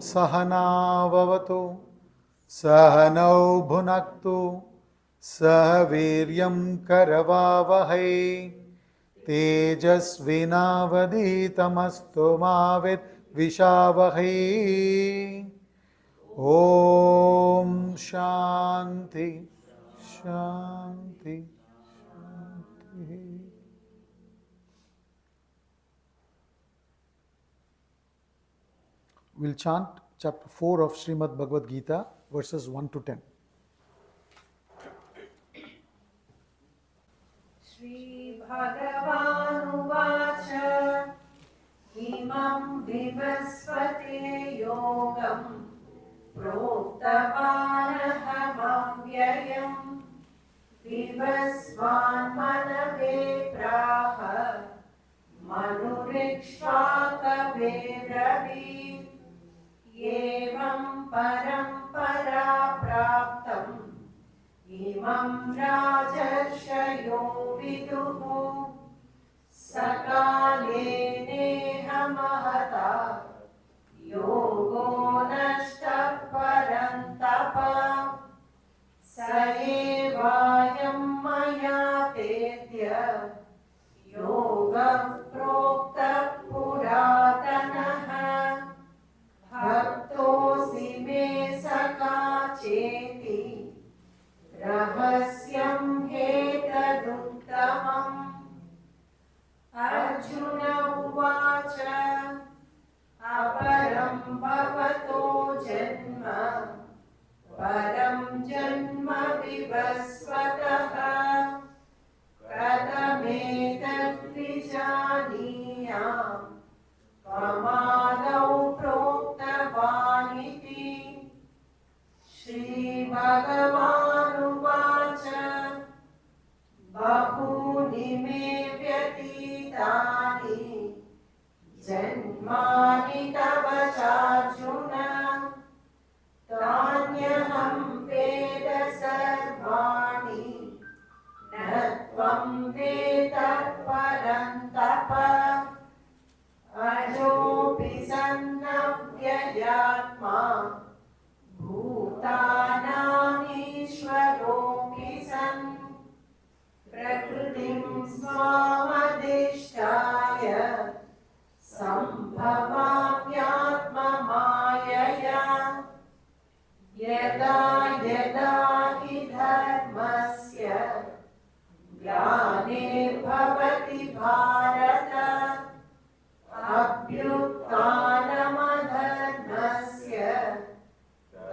सहना भवतु सहनौ भुनक्तु सह वीर्यं करवावहै तेजस्विनावधीतमस्तु मा विद्विषावहै। ओम शांति शांति शांति। We'll chant chapter 4 of Srimad Bhagavad Gita, verses 1 to 10. Shri Bhagavanuvacha Imam Vivasvate Yogam Proktavanaham Vyayam Vivasvan Manave Praha Manurikshvaka Vedravi Yevam Parampara Praptam Imam Rajarshayo Viduhu Sakale Neha Mahata Yogo Nashta Parantapa Saevayam Maya Tedya Yoga Prokta Puratanaha Bhaktosi Me Saka Cheti Rahasyam Hetaduttamam Arjuna Uvacha Aparam Bhavato Janma Param Janma Vivasvataha Katametat Vijaniyam Kamadau Proktavaniti Shri Bhagavanuvacha Bahuni me vyatitani Janmani tava charjuna Tanyaham veda sarvani Natvam veda parantapa Ajopi sannavyayatma Bhutanam Ishvaropi san Prakritim svamadhishtaya Sambhavamyatma mayaya Yada yada hi dharmasya Glane bhavati bharata Abhyutthanamadharmasya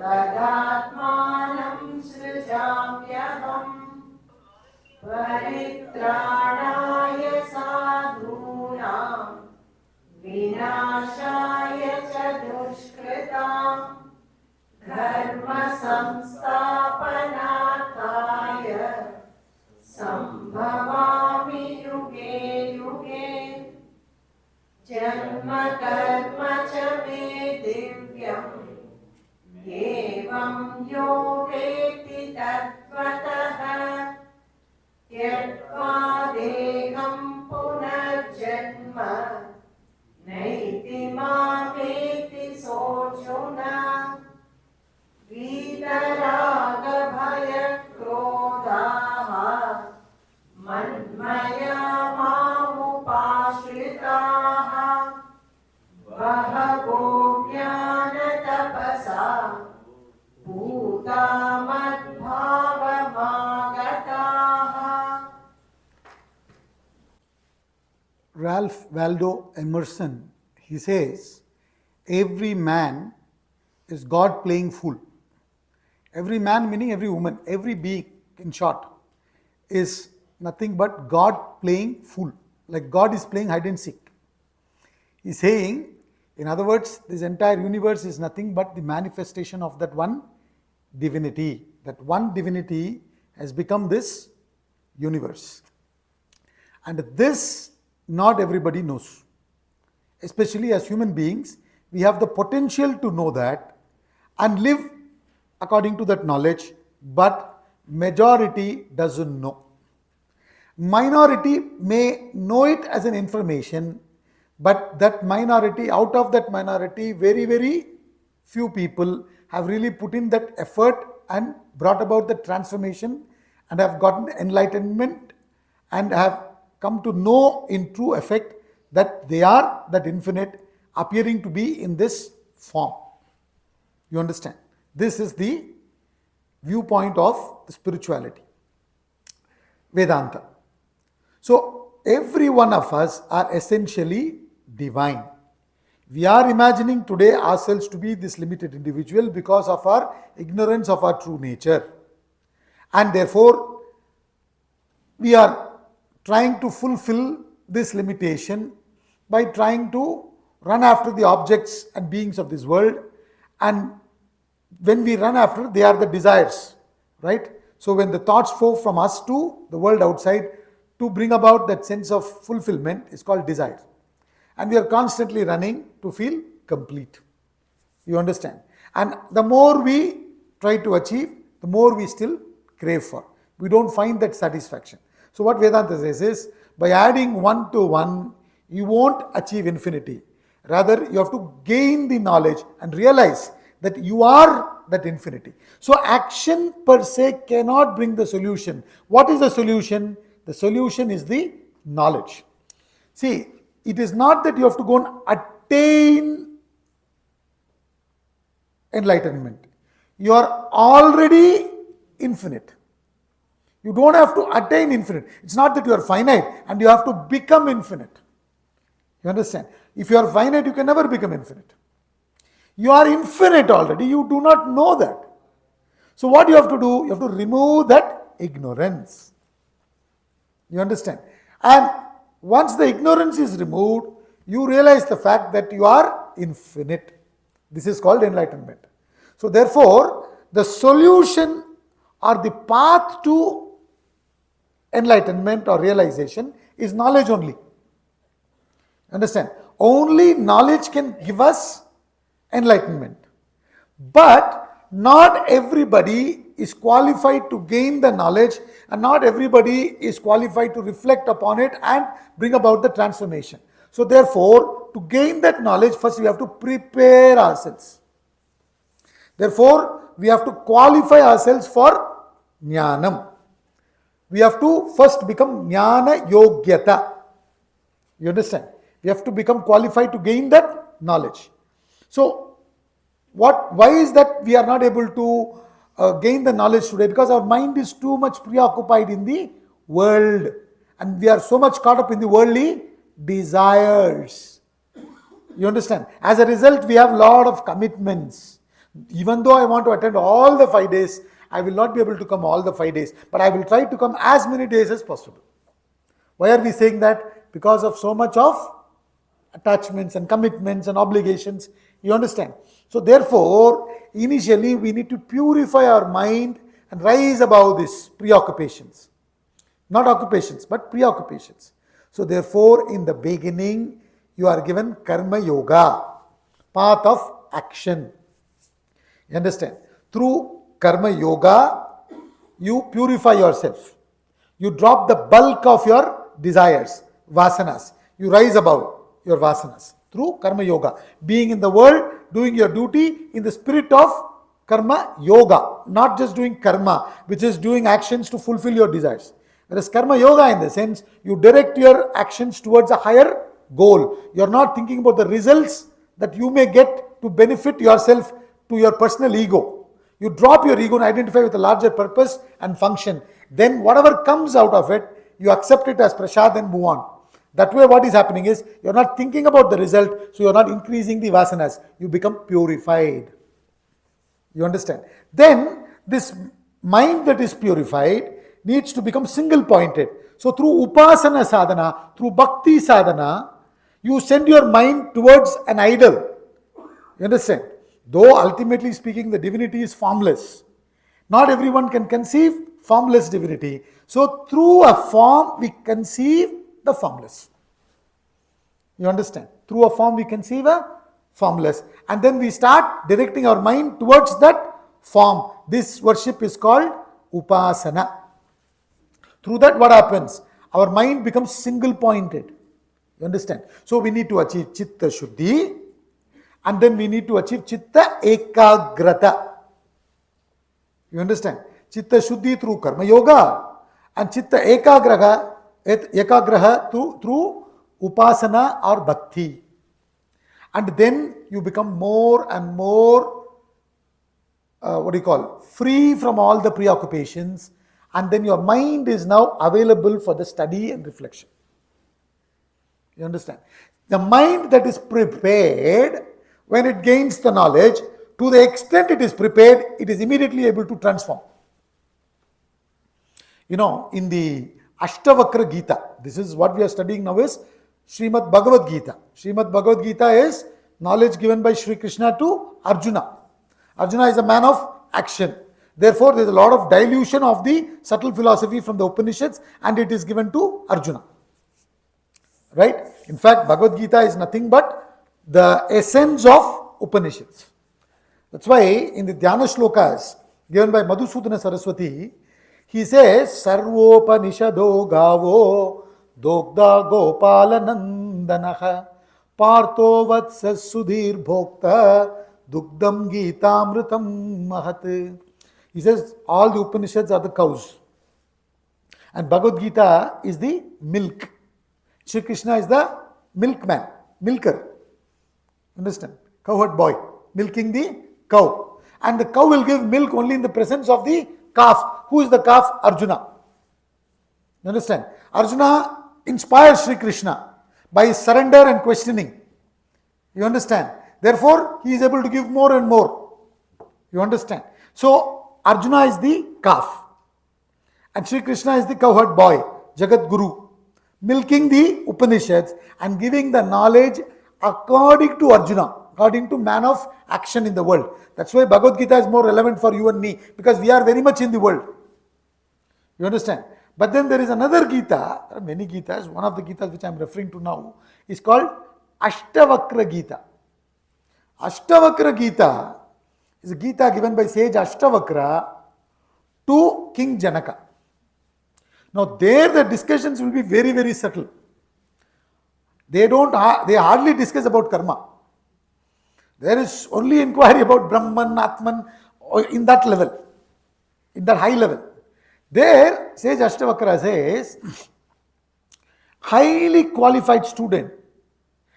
Tadatmanam srijamyaham Paritranaya sadhunam Vinashaya cha dushkritam Dharma samsthapanataya Sambhavami yuge yuge Janma karma cha me divyam Evam yo veti tattvataha Tyaktva deham punarjanma Naiti mameti sojuna Vitaraga bhaya krodhaha Manmaya mamupashritaha Vahago jnana tapasa Bhuta madbhava magataha. Ralph Waldo Emerson, he says, every man is God playing fool. Every man meaning every woman, every being in short is nothing but God playing fool. Like God is playing hide and seek. He's saying, in other words, this entire universe is nothing but the manifestation of that one divinity. That one divinity has become this universe. And this not everybody knows. Especially as human beings, we have the potential to know that and live according to that knowledge, but majority doesn't know. Minority may know it as an information, but that minority, out of that minority, very, very few people have really put in that effort and brought about the transformation and have gotten enlightenment and have come to know in true effect that they are that infinite appearing to be in this form. You understand? This is the viewpoint of the spirituality, Vedanta. So every one of us are essentially divine. We are imagining today ourselves to be this limited individual because of our ignorance of our true nature. And therefore, we are trying to fulfill this limitation by trying to run after the objects and beings of this world. And when we run after, they are the desires, right? So when the thoughts flow from us to the world outside to bring about that sense of fulfillment is called desire. And we are constantly running to feel complete. You understand? And the more we try to achieve, the more we still crave for. We don't find that satisfaction. So what Vedanta says is, by adding one to one, you won't achieve infinity. Rather, you have to gain the knowledge and realize that you are that infinity. So action per se cannot bring the solution. What is the solution? The solution is the knowledge. See, it is not that you have to go and attain enlightenment. You are already infinite. You don't have to attain infinite. It's not that you are finite and you have to become infinite. You understand? If you are finite, you can never become infinite. You are infinite already. You do not know that. So what you have to do? You have to remove that ignorance. You understand? And once the ignorance is removed, you realize the fact that you are infinite. This is called enlightenment. So therefore, the solution or the path to enlightenment or realization is knowledge only. Understand? Only knowledge can give us enlightenment. But not everybody is qualified to gain the knowledge, and not everybody is qualified to reflect upon it and bring about the transformation. So therefore, to gain that knowledge, first we have to prepare ourselves. Therefore, we have to qualify ourselves for Jnanam. We have to first become Gnana Yogyata. You understand? We have to become qualified to gain that knowledge. So, why is that we are not able to gain the knowledge today? Because our mind is too much preoccupied in the world, and we are so much caught up in the worldly desires. You understand? As a result, we have a lot of commitments. Even though I want to attend all the 5 days, I will not be able to come all the 5 days, but I will try to come as many days as possible. Why are we saying that? Because of so much of attachments and commitments and obligations. You understand? So therefore, initially we need to purify our mind and rise above these preoccupations. Not occupations, but preoccupations. So therefore, in the beginning, you are given karma yoga, path of action. You understand? Through karma yoga, you purify yourself. You drop the bulk of your desires, vasanas. You rise above your vasanas through karma yoga. Being in the world, doing your duty in the spirit of karma yoga. Not just doing karma, which is doing actions to fulfill your desires. Whereas karma yoga, in the sense, you direct your actions towards a higher goal. You are not thinking about the results that you may get to benefit yourself to your personal ego. You drop your ego and identify with a larger purpose and function. Then whatever comes out of it, you accept it as prasad and move on. That way what is happening is, you are not thinking about the result, so you are not increasing the vasanas. You become purified. You understand? Then this mind that is purified needs to become single pointed. So through upasana sadhana, through bhakti sadhana, you send your mind towards an idol. You understand? Though ultimately speaking, the divinity is formless. Not everyone can conceive formless divinity. So through a form, we conceive the formless. You understand? Through a form, we conceive a formless. And then we start directing our mind towards that form. This worship is called upasana. Through that, what happens? Our mind becomes single pointed. You understand? So we need to achieve chitta shuddhi. and then we need to achieve chitta ekagrata. You understand? Chitta shuddhi through karma yoga and chitta ekagraha through upasana or bhakti. And then you become more and more, free from all the preoccupations, and then your mind is now available for the study and reflection. You understand? The mind that is prepared, when it gains the knowledge, to the extent it is prepared, it is immediately able to transform. In the Ashtavakra Gita, this is what we are studying now, is Srimad Bhagavad Gita. Srimad Bhagavad Gita is knowledge given by Sri Krishna to Arjuna. Arjuna is a man of action. Therefore, there is a lot of dilution of the subtle philosophy from the Upanishads, and it is given to Arjuna. Right? In fact, Bhagavad Gita is nothing but the essence of Upanishads. That's why in the Dhyana shlokas given by Madhusudana Saraswati, he says, Sarvopanishado gavo dogda gopala nandanaha partho vatsas sudhir bhokta dugdam gitamritam mahat. He says all the Upanishads are the cows, and Bhagavad Gita is the milk. Shri Krishna is the milkman, milker. Understand? Cowherd boy, milking the cow. And the cow will give milk only in the presence of the calf. Who is the calf? Arjuna. You understand? Arjuna inspires Shri Krishna by his surrender and questioning. You understand? Therefore, he is able to give more and more. You understand? So, Arjuna is the calf. And Shri Krishna is the cowherd boy, Jagat Guru, milking the Upanishads and giving the knowledge according to Arjuna, according to man of action in the world. That's why Bhagavad Gita is more relevant for you and me, because we are very much in the world. You understand? But then there is another Gita, there are many Gitas. One of the Gitas which I am referring to now is called Ashtavakra Gita. Ashtavakra Gita is a Gita given by sage Ashtavakra to King Janaka. Now there the discussions will be very, very subtle. They hardly discuss about karma. There is only inquiry about Brahman, Atman, in that level, in that high level. There, sage Ashtavakra says, highly qualified student,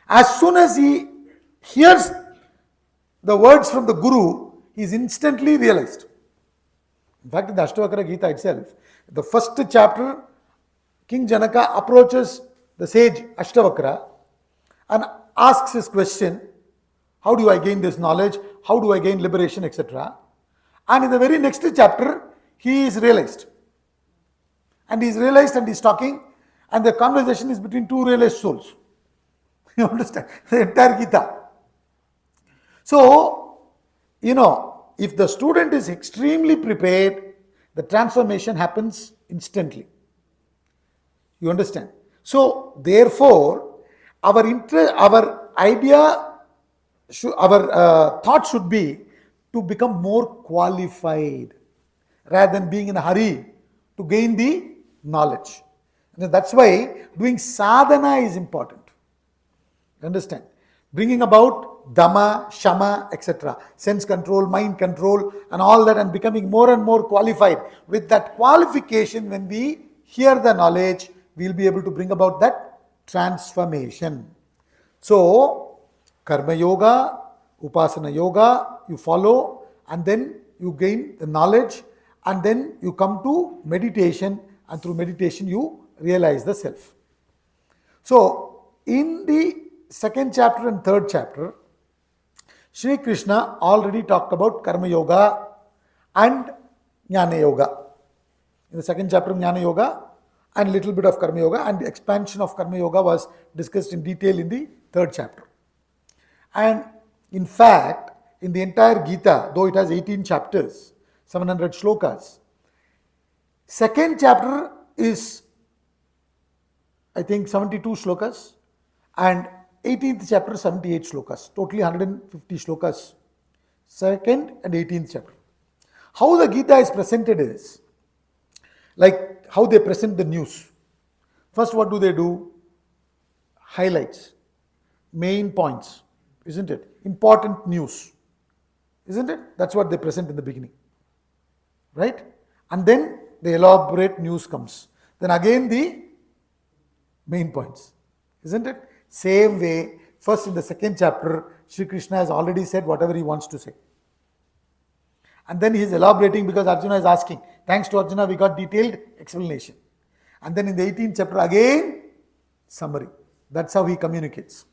as soon as he hears the words from the Guru, he is instantly realized. In fact, in the Ashtavakra Gita itself, the first chapter, King Janaka approaches the sage Ashtavakra and asks his question, how do I gain this knowledge? How do I gain liberation, etc. And in the very next chapter, he is realized. And he is realized and he is talking, and the conversation is between two realized souls. You understand? The entire Gita. So, if the student is extremely prepared, the transformation happens instantly. You understand? So, therefore, our thought should be to become more qualified rather than being in a hurry to gain the knowledge. And that's why doing sadhana is important. You understand? Bringing about dhamma, shama, etc. Sense control, mind control, and all that, and becoming more and more qualified. With that qualification, when we hear the knowledge, we will be able to bring about that transformation. So, karma yoga, upasana yoga, you follow, and then you gain the knowledge, and then you come to meditation, and through meditation you realize the self. So, in the second chapter and third chapter, Shri Krishna already talked about karma yoga and Gnana yoga. In the second chapter, Gnana yoga and little bit of karma yoga, and the expansion of karma yoga was discussed in detail in the third chapter. And in fact, in the entire Gita, though it has 18 chapters, 700 shlokas, second chapter is, I think, 72 shlokas, and 18th chapter 78 shlokas, totally 150 shlokas, second and 18th chapter. How the Gita is presented is like how they present the news. First, what do? Highlights, main points. isn't it? Important news, isn't it? That's what they present in the beginning, right? And then the elaborate news comes. Then again the main points, isn't it? Same way, first in the second chapter, Sri Krishna has already said whatever he wants to say. And then he is elaborating because Arjuna is asking. Thanks to Arjuna, we got detailed explanation. And then in the 18th chapter, again, summary. That's how he communicates.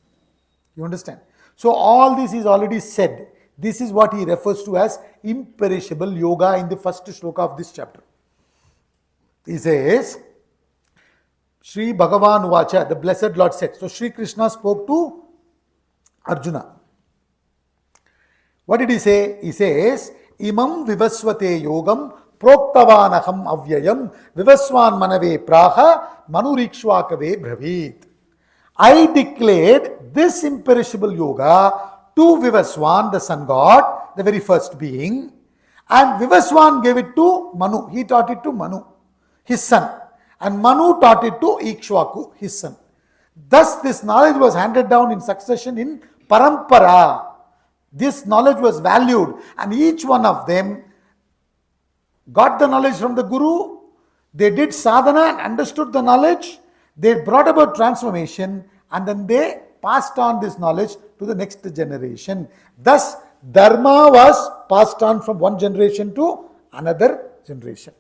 You understand? So all this is already said. This is what he refers to as imperishable yoga in the first shloka of this chapter. He says, Sri Bhagavan Vacha, the blessed Lord said. So Sri Krishna spoke to Arjuna. What did he say? He says, Imam vivasvate yogam proktavanaham avyayam vivaswan manave praha manurikshvakave bravit. I declared this imperishable yoga to Vivaswan, the sun god, the very first being, and Vivaswan gave it to Manu. He taught it to Manu, his son, and Manu taught it to Ikshvaku, his son. Thus this knowledge was handed down in succession in parampara. This knowledge was valued, and each one of them got the knowledge from the Guru. They did sadhana and understood the knowledge. They brought about transformation, and then they passed on this knowledge to the next generation. Thus, dharma was passed on from one generation to another generation.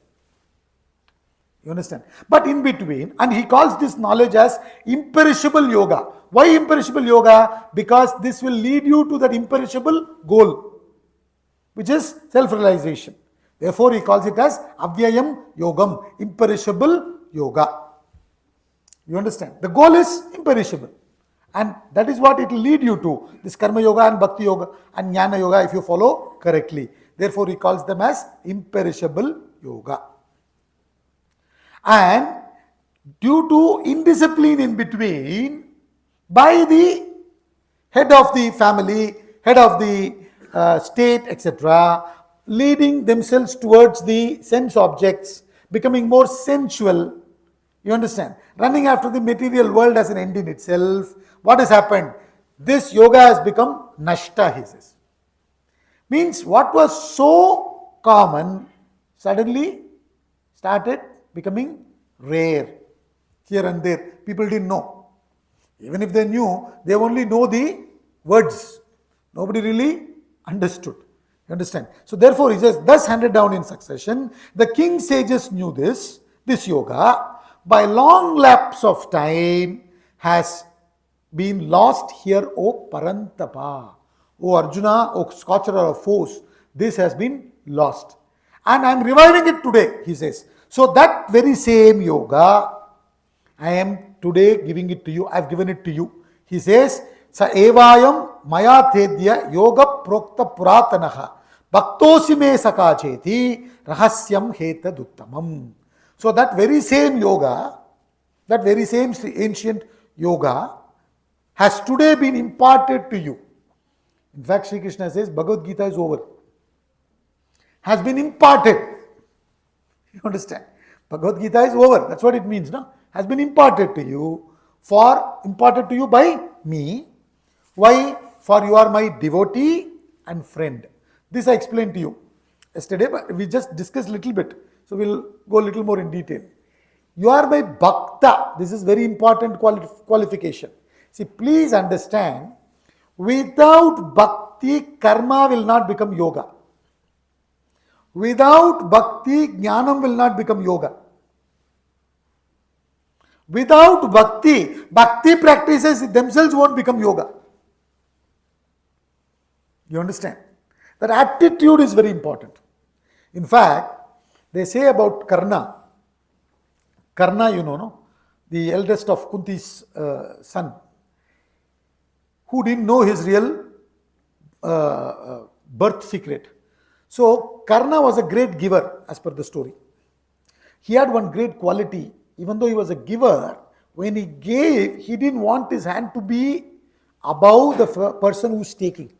You understand? But in between, and he calls this knowledge as imperishable yoga. Why imperishable yoga? Because this will lead you to that imperishable goal, which is self-realization. Therefore, he calls it as avyayam yogam, imperishable yoga. You understand? The goal is imperishable. And that is what it will lead you to. This karma yoga and bhakti yoga and jnana yoga, if you follow correctly. Therefore, he calls them as imperishable yoga. And due to indiscipline in between, by the head of the family, head of the state, etc., leading themselves towards the sense objects, becoming more sensual, you understand, running after the material world as an end in itself. What has happened? This yoga has become nashta, he says. Means what was so common suddenly started becoming rare. Here and there, people didn't know. Even if they knew, they only know the words. Nobody really understood. You understand? So therefore, he says, thus handed down in succession, the king sages knew this yoga, by long lapse of time has been lost here, O Parantapa. O Arjuna, O scorcher of foes, this has been lost. And I am reviving it today, he says. So that very same yoga, I am today giving it to you. I have given it to you. He says, Sa evayam maya tedya yoga prokta puratanaha bhaktosi me sakacheti rahasyam heta duttamam. So that very same yoga, that very same ancient yoga has today been imparted to you. In fact, Sri Krishna says, Bhagavad Gita is over. Has been imparted. You understand? Bhagavad Gita is over. That's what it means, no? Has been imparted to you. Imparted to you by me. Why? For you are my devotee and friend. This I explained to you yesterday, but we just discussed a little bit. So we'll go a little more in detail. You are my bhakta. This is very important qualification. See, please understand, without bhakti, karma will not become yoga. Without bhakti, jnanam will not become yoga. Without bhakti practices themselves won't become yoga. You understand? That attitude is very important. In fact, they say about Karna, you know, no? The eldest of Kunti's son, who didn't know his real birth secret. So Karna was a great giver as per the story. He had one great quality. Even though he was a giver, when he gave, he didn't want his hand to be above the person who's taking.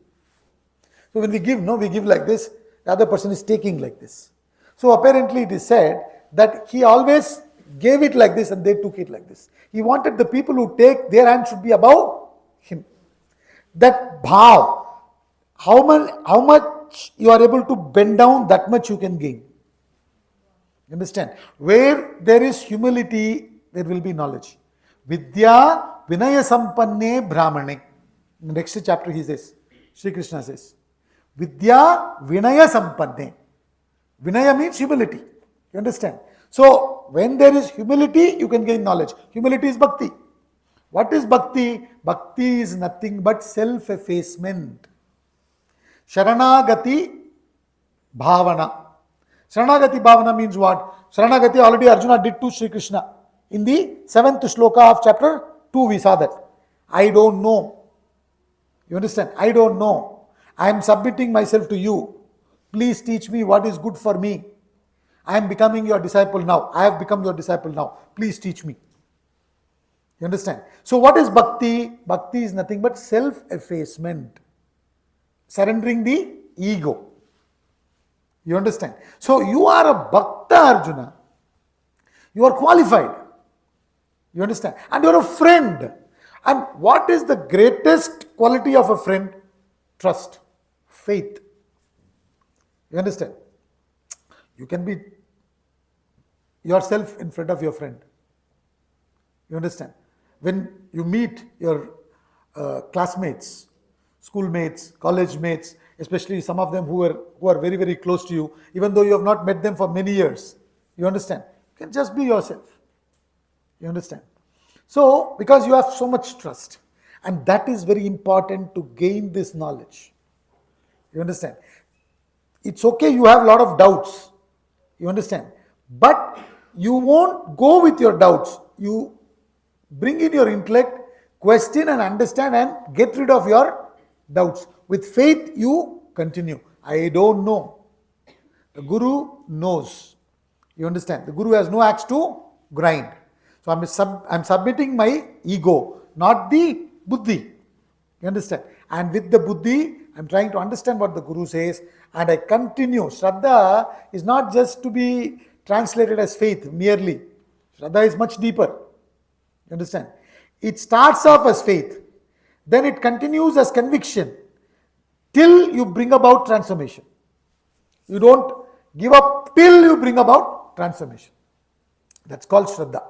So when we give, we give like this, the other person is taking like this. So apparently it is said that he always gave it like this and they took it like this. He wanted the people who take, their hand should be above him. That bhav, how much you are able to bend down, that much you can gain. Understand? Where there is humility, there will be knowledge. Vidya Vinaya Sampanne Brahmane. In the next chapter he says, Sri Krishna says, Vidya Vinaya Sampanne. Vinaya means humility. You understand? So, when there is humility, you can gain knowledge. Humility is bhakti. What is bhakti? Bhakti is nothing but self-effacement. Sharanagati Bhavana. Sharanagati Bhavana means what? Sharanagati already Arjuna did to Sri Krishna. In the 7th shloka of chapter 2 we saw that. I don't know. You understand? I don't know. I am submitting myself to you. Please teach me what is good for me. I am becoming your disciple now. I have become your disciple now. Please teach me. You understand? So what is bhakti? Bhakti is nothing but self-effacement. Surrendering the ego. You understand? So you are a Bhakta Arjuna. You are qualified. You understand? And you are a friend. And what is the greatest quality of a friend? Trust. Faith. You understand? You can be yourself in front of your friend. You understand? When you meet your classmates, schoolmates, college mates, especially some of them who are very, very close to you, even though you have not met them for many years, you understand? You can just be yourself. You understand? So, because you have so much trust, and that is very important to gain this knowledge. You understand? It's okay, you have a lot of doubts. You understand? But you won't go with your doubts. You bring in your intellect, question and understand and get rid of your doubts. With faith, you continue. I don't know. The Guru knows. You understand? The Guru has no axe to grind. So I'm submitting my ego, not the buddhi. You understand? And with the buddhi, I'm trying to understand what the Guru says and I continue. Shraddha is not just to be translated as faith merely. Shraddha is much deeper. You understand? It starts off as faith. Then it continues as conviction till you bring about transformation. You don't give up till you bring about transformation. That's called Shraddha.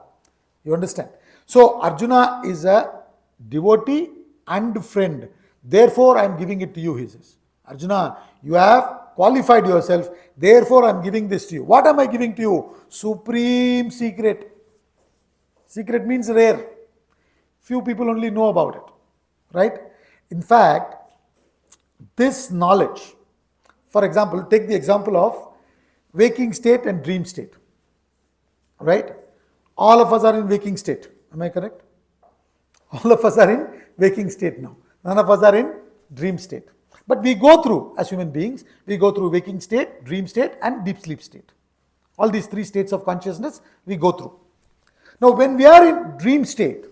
You understand? So Arjuna is a devotee and friend. Therefore I am giving it to you, he says. Arjuna, you have qualified yourself. Therefore I am giving this to you. What am I giving to you? Supreme secret. Secret means rare. Few people only know about it. Right? In fact, this knowledge, for example, take the example of waking state and dream state. Right? All of us are in waking state. Am I correct? All of us are in waking state now. None of us are in dream state. But we go through, as human beings, we go through waking state, dream state and deep sleep state. All these three states of consciousness we go through. Now when we are in dream state,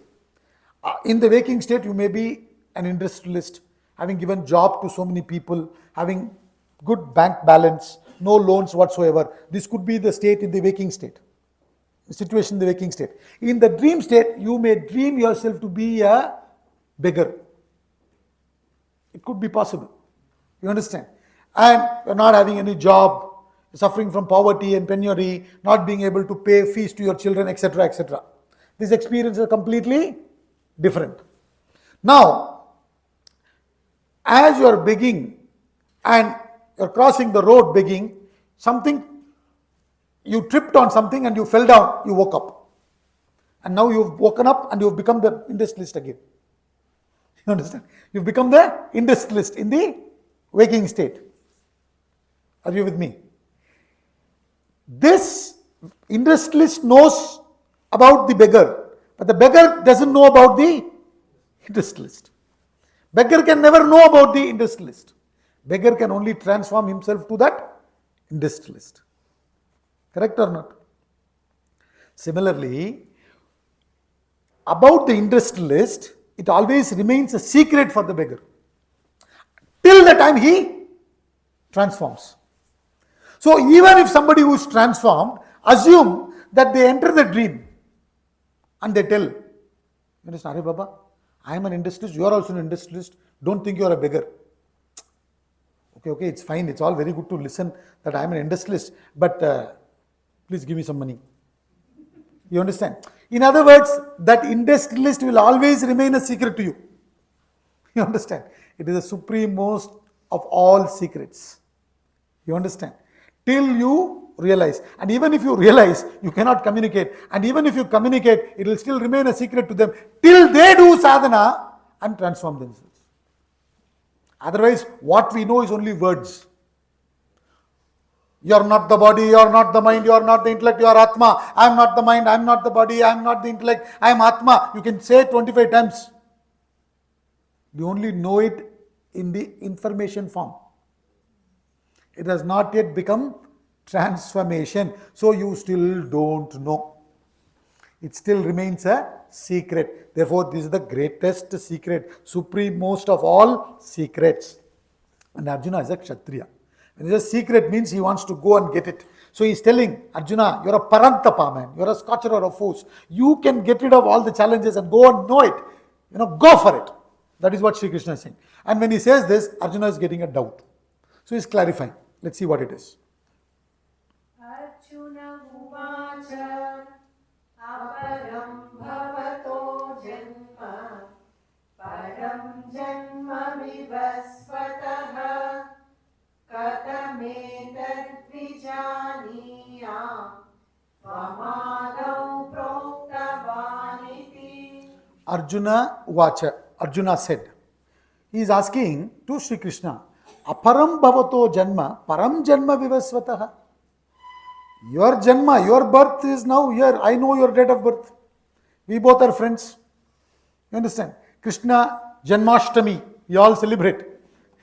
in the waking state you may be an industrialist, having given job to so many people, having good bank balance, no loans whatsoever. This could be the state in the waking state. The situation in the waking state. In the dream state, you may dream yourself to be a beggar. It could be possible. You understand? And you're not having any job, suffering from poverty and penury, not being able to pay fees to your children, etc., etc. These experiences are completely different. Now, as you are begging and you're crossing the road begging, you tripped on something and you fell down, you woke up. And now you've woken up and you've become the industrialist again. You understand? You've become the industrialist in the waking state. Are you with me? This industrialist knows about the beggar, but the beggar doesn't know about the industrialist. Beggar can never know about the industrialist. Beggar can only transform himself to that industrialist. Correct or not? Similarly, about the industrialist, it always remains a secret for the beggar till the time he transforms. So even if somebody who is transformed, assume that they enter the dream and they tell, you understand, Baba, I am an industrialist, you are also an industrialist. Don't think you are a beggar. Okay, it's fine. It's all very good to listen that I am an industrialist, but please give me some money. You understand? In other words, that industrialist will always remain a secret to you. You understand? It is the supreme most of all secrets. You understand? Till you realize. And even if you realize, you cannot communicate. And even if you communicate, it will still remain a secret to them till they do sadhana and transform themselves. Otherwise, what we know is only words. You are not the body, you are not the mind, you are not the intellect, you are Atma. I am not the mind, I am not the body, I am not the intellect, I am Atma. You can say it 25 times. You only know it in the information form. It has not yet become transformation. So you still don't know. It still remains a secret. Therefore, this is the greatest secret, supreme-most of all secrets. And Arjuna is a Kshatriya. When it is a secret means he wants to go and get it. So he is telling Arjuna, you are a Parantapa man, you are a scorcher or a force. You can get rid of all the challenges and go and know it. Go for it. That is what Sri Krishna is saying. And when he says this, Arjuna is getting a doubt. So he is clarifying. Let's see what it is. Arjuna uvacha aparam bhavato janma param janma vivasvataha katametad vijaniyam vamadau proktavaniti. Arjuna uvacha. Arjuna said. He is asking to Sri Krishna, aparam bhavato janma param janma vivasvataha. Your janma, your birth is now here. I know your date of birth. We both are friends. You understand? Krishna Janmashtami, you all celebrate.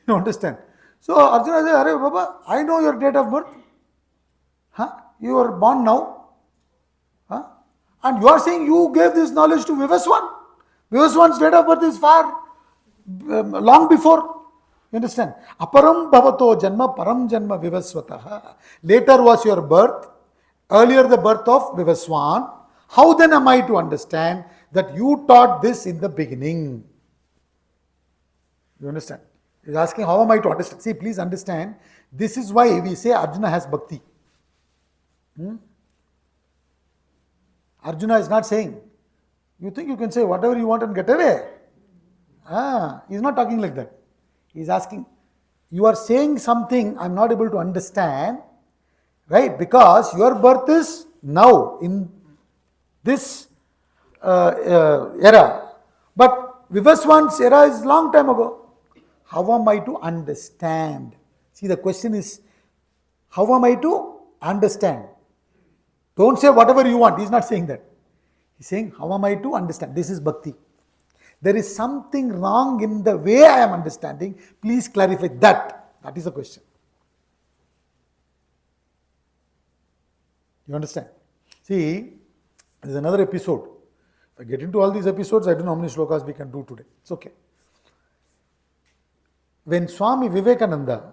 You understand? So Arjuna says, Arey Baba, I know your date of birth. You are born now. And you are saying you gave this knowledge to Vivaswan. Vivaswan's date of birth is far long before. You understand? Aparam bhavato janma param janma vivasvataha. Later was your birth. Earlier the birth of Vivaswan. How then am I to understand that you taught this in the beginning? You understand? He is asking, how am I to understand? See, please understand. This is why we say Arjuna has bhakti. Arjuna is not saying, you think you can say whatever you want and get away. He is not talking like that. He is asking, you are saying something I am not able to understand, right? Because your birth is now in this era. But Vivaswan's era is long time ago. How am I to understand? See, the question is, how am I to understand? Don't say whatever you want. He is not saying that. He is saying, how am I to understand? This is bhakti. There is something wrong in the way I am understanding. Please clarify that. That is the question. You understand? See, there is another episode. If I get into all these episodes, I don't know how many shlokas we can do today. It's okay. When Swami Vivekananda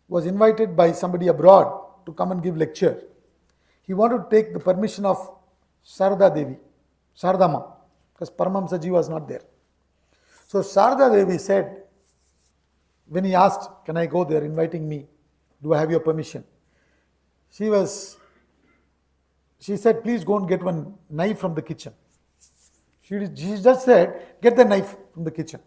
was invited by somebody abroad to come and give lecture, he wanted to take the permission of Sarada Devi, Saradama, because Paramahamsa Ji was not there. So Sarada Devi said, when he asked, can I go there, inviting me, do I have your permission? She said, please go and get one knife from the kitchen. She just said, get the knife from the kitchen.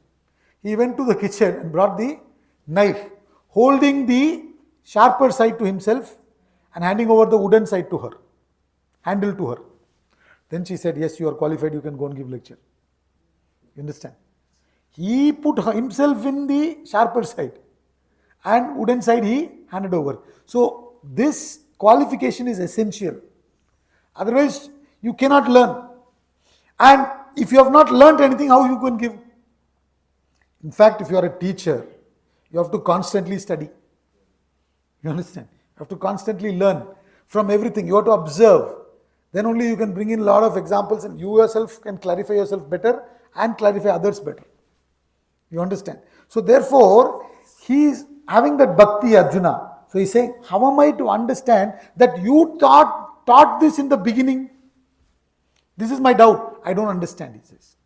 He went to the kitchen and brought the knife, holding the sharper side to himself and handing over the wooden side to her, handle to her. Then she said, yes, you are qualified, you can go and give lecture. You understand? He put himself in the sharper side and wooden side he handed over. So this qualification is essential. Otherwise, you cannot learn. And if you have not learned anything, how you can give? In fact, if you are a teacher, you have to constantly study. You understand? You have to constantly learn from everything. You have to observe. Then only you can bring in a lot of examples and you yourself can clarify yourself better and clarify others better. You understand? So therefore, he is having that bhakti, Arjuna. So he is saying, how am I to understand that you taught this in the beginning? This is my doubt. I don't understand, he says.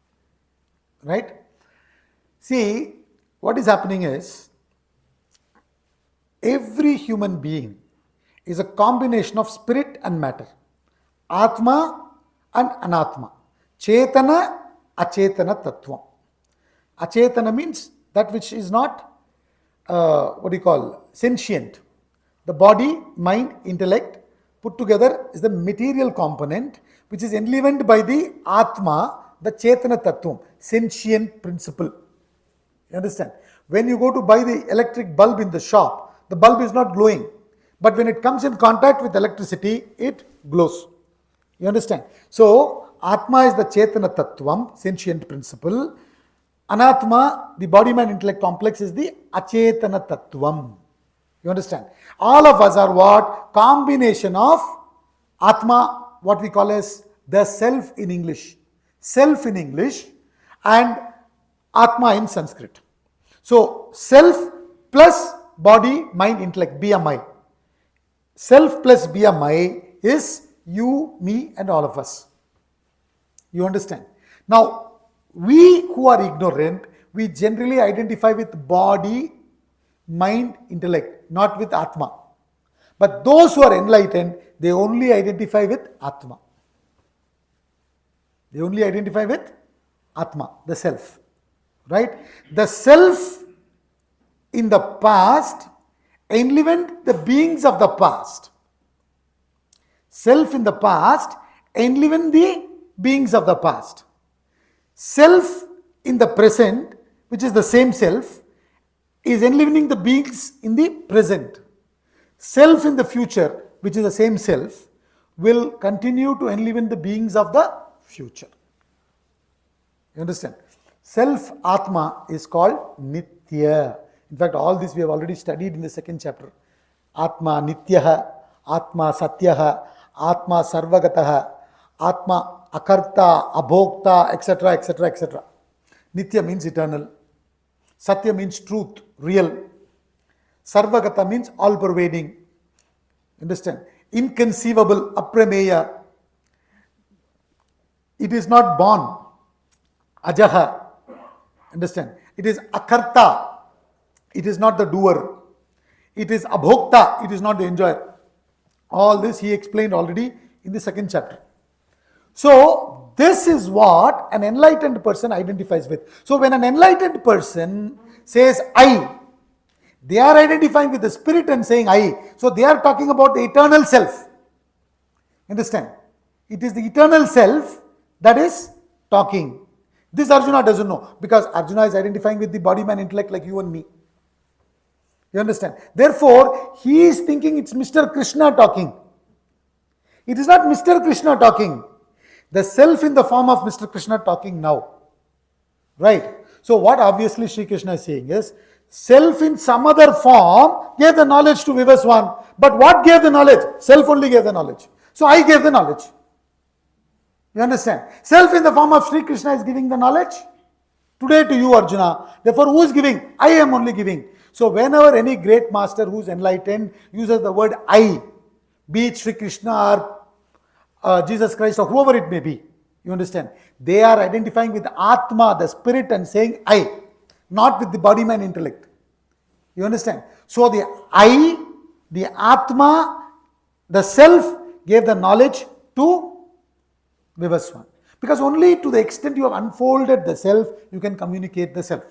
right? See, what is happening is every human being is a combination of spirit and matter, Atma and Anatma, Chetana, Achetana Tattvam. Achetana means that which is not, sentient. The body, mind, intellect put together is the material component which is enlivened by the Atma, the Chetana Tattvam, sentient principle. You understand? When you go to buy the electric bulb in the shop, the bulb is not glowing. But when it comes in contact with electricity, it glows. You understand? So, Atma is the Chetana Tattvam, sentient principle. Anatma, the body mind intellect complex, is the Achetana Tattvam. You understand? All of us are what? Combination of Atma, what we call as the self in English. Self in English and Atma in Sanskrit. So, self plus body, mind, intellect, BMI. Self plus BMI is you, me, and all of us. You understand? Now, we who are ignorant, we generally identify with body, mind, intellect, not with Atma. But those who are enlightened, they only identify with Atma. They only identify with Atma, the self. Right? The self in the past enlivened the beings of the past. Self in the past enlivened the beings of the past. Self in the present, which is the same self, is enlivening the beings in the present. Self in the future, which is the same self, will continue to enliven the beings of the future. You understand? Self Atma is called Nitya. In fact, all this we have already studied in the second chapter. Atma Nityaha, Atma Satyaha, Atma Sarvagataha, Atma Akarta, Abhokta, etc., etc., etc. Nitya means eternal. Satya means truth, real. Sarvagata means all-pervading. Understand? Inconceivable, aprameya. It is not born. Ajaha. Understand? It is akarta. It is not the doer. It is abhokta. It is not the enjoyer. All this he explained already in the second chapter. So, this is what an enlightened person identifies with. So, when an enlightened person says I, they are identifying with the spirit and saying I. So, they are talking about the eternal self. Understand? It is the eternal self that is talking. This Arjuna doesn't know, because Arjuna is identifying with the body, mind, intellect like you and me. You understand? Therefore, he is thinking it's Mr. Krishna talking. It is not Mr. Krishna talking. The self in the form of Mr. Krishna talking now. Right? So what obviously Sri Krishna is saying is, self in some other form gave the knowledge to Vivaswan. But what gave the knowledge? Self only gave the knowledge. So I gave the knowledge. You understand? Self in the form of Sri Krishna is giving the knowledge today to you, Arjuna. Therefore, who is giving? I am only giving. So whenever any great master who is enlightened uses the word I, be it Sri Krishna or Jesus Christ or whoever it may be, you understand? They are identifying with Atma, the spirit, and saying I, not with the body, mind, intellect. You understand? So the I, the Atma, the self gave the knowledge to Vivaswan. Because only to the extent you have unfolded the self, you can communicate the self.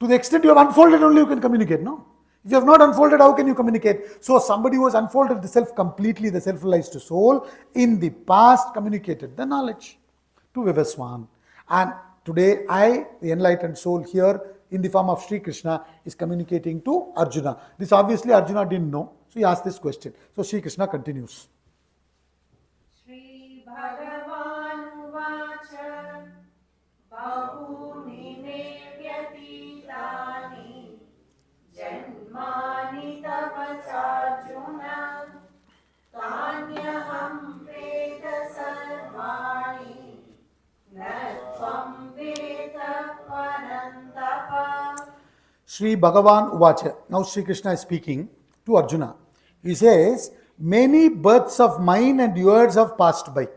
To the extent you have unfolded, only you can communicate, no? If you have not unfolded, how can you communicate? So somebody who has unfolded the self completely, the self-realized soul, in the past communicated the knowledge to Vivaswan. And today I, the enlightened soul here, in the form of Sri Krishna, is communicating to Arjuna. This obviously Arjuna didn't know, so he asked this question. So Sri Krishna continues. Shri Bhagavan Vacha Bahuni Me Vyatitani Janmani Tava Charjuna Tanyaham Veda Sarvani Natvam Veda Parantapa. Sri Bhagavan Uvacha. Now Sri Krishna is speaking to Arjuna. He says, many births of mine and yours have passed by.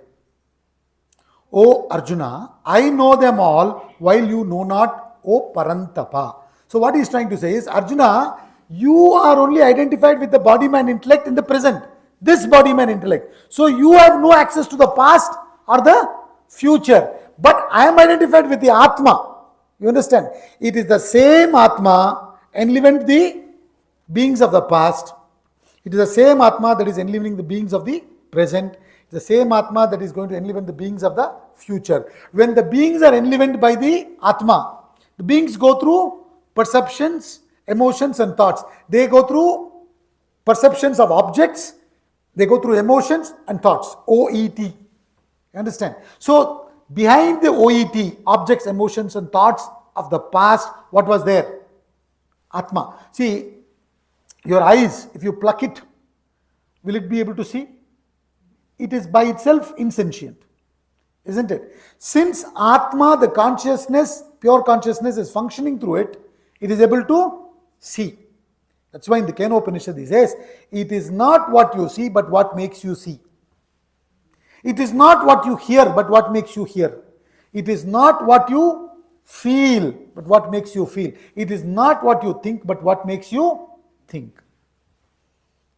O Arjuna, I know them all while you know not, O Parantapa. So what he is trying to say is, Arjuna, you are only identified with the body mind intellect in the present. This body mind intellect. So you have no access to the past or the future. But I am identified with the Atma. You understand? It is the same Atma enlivened the beings of the past. It is the same Atma that is enlivening the beings of the present. The same Atma that is going to enliven the beings of the future. When the beings are enlivened by the Atma, the beings go through perceptions, emotions and thoughts. They go through perceptions of objects, they go through emotions and thoughts. OET. You understand? So, behind the OET, objects, emotions and thoughts of the past, what was there? Atma. See, your eyes, if you pluck it, will it be able to see? It is by itself insentient, isn't it? Since Atma, the consciousness, pure consciousness is functioning through it, it is able to see. That's why in the Kena Upanishad he says, it is not what you see, but what makes you see. It is not what you hear, but what makes you hear. It is not what you feel, but what makes you feel. It is not what you think, but what makes you think.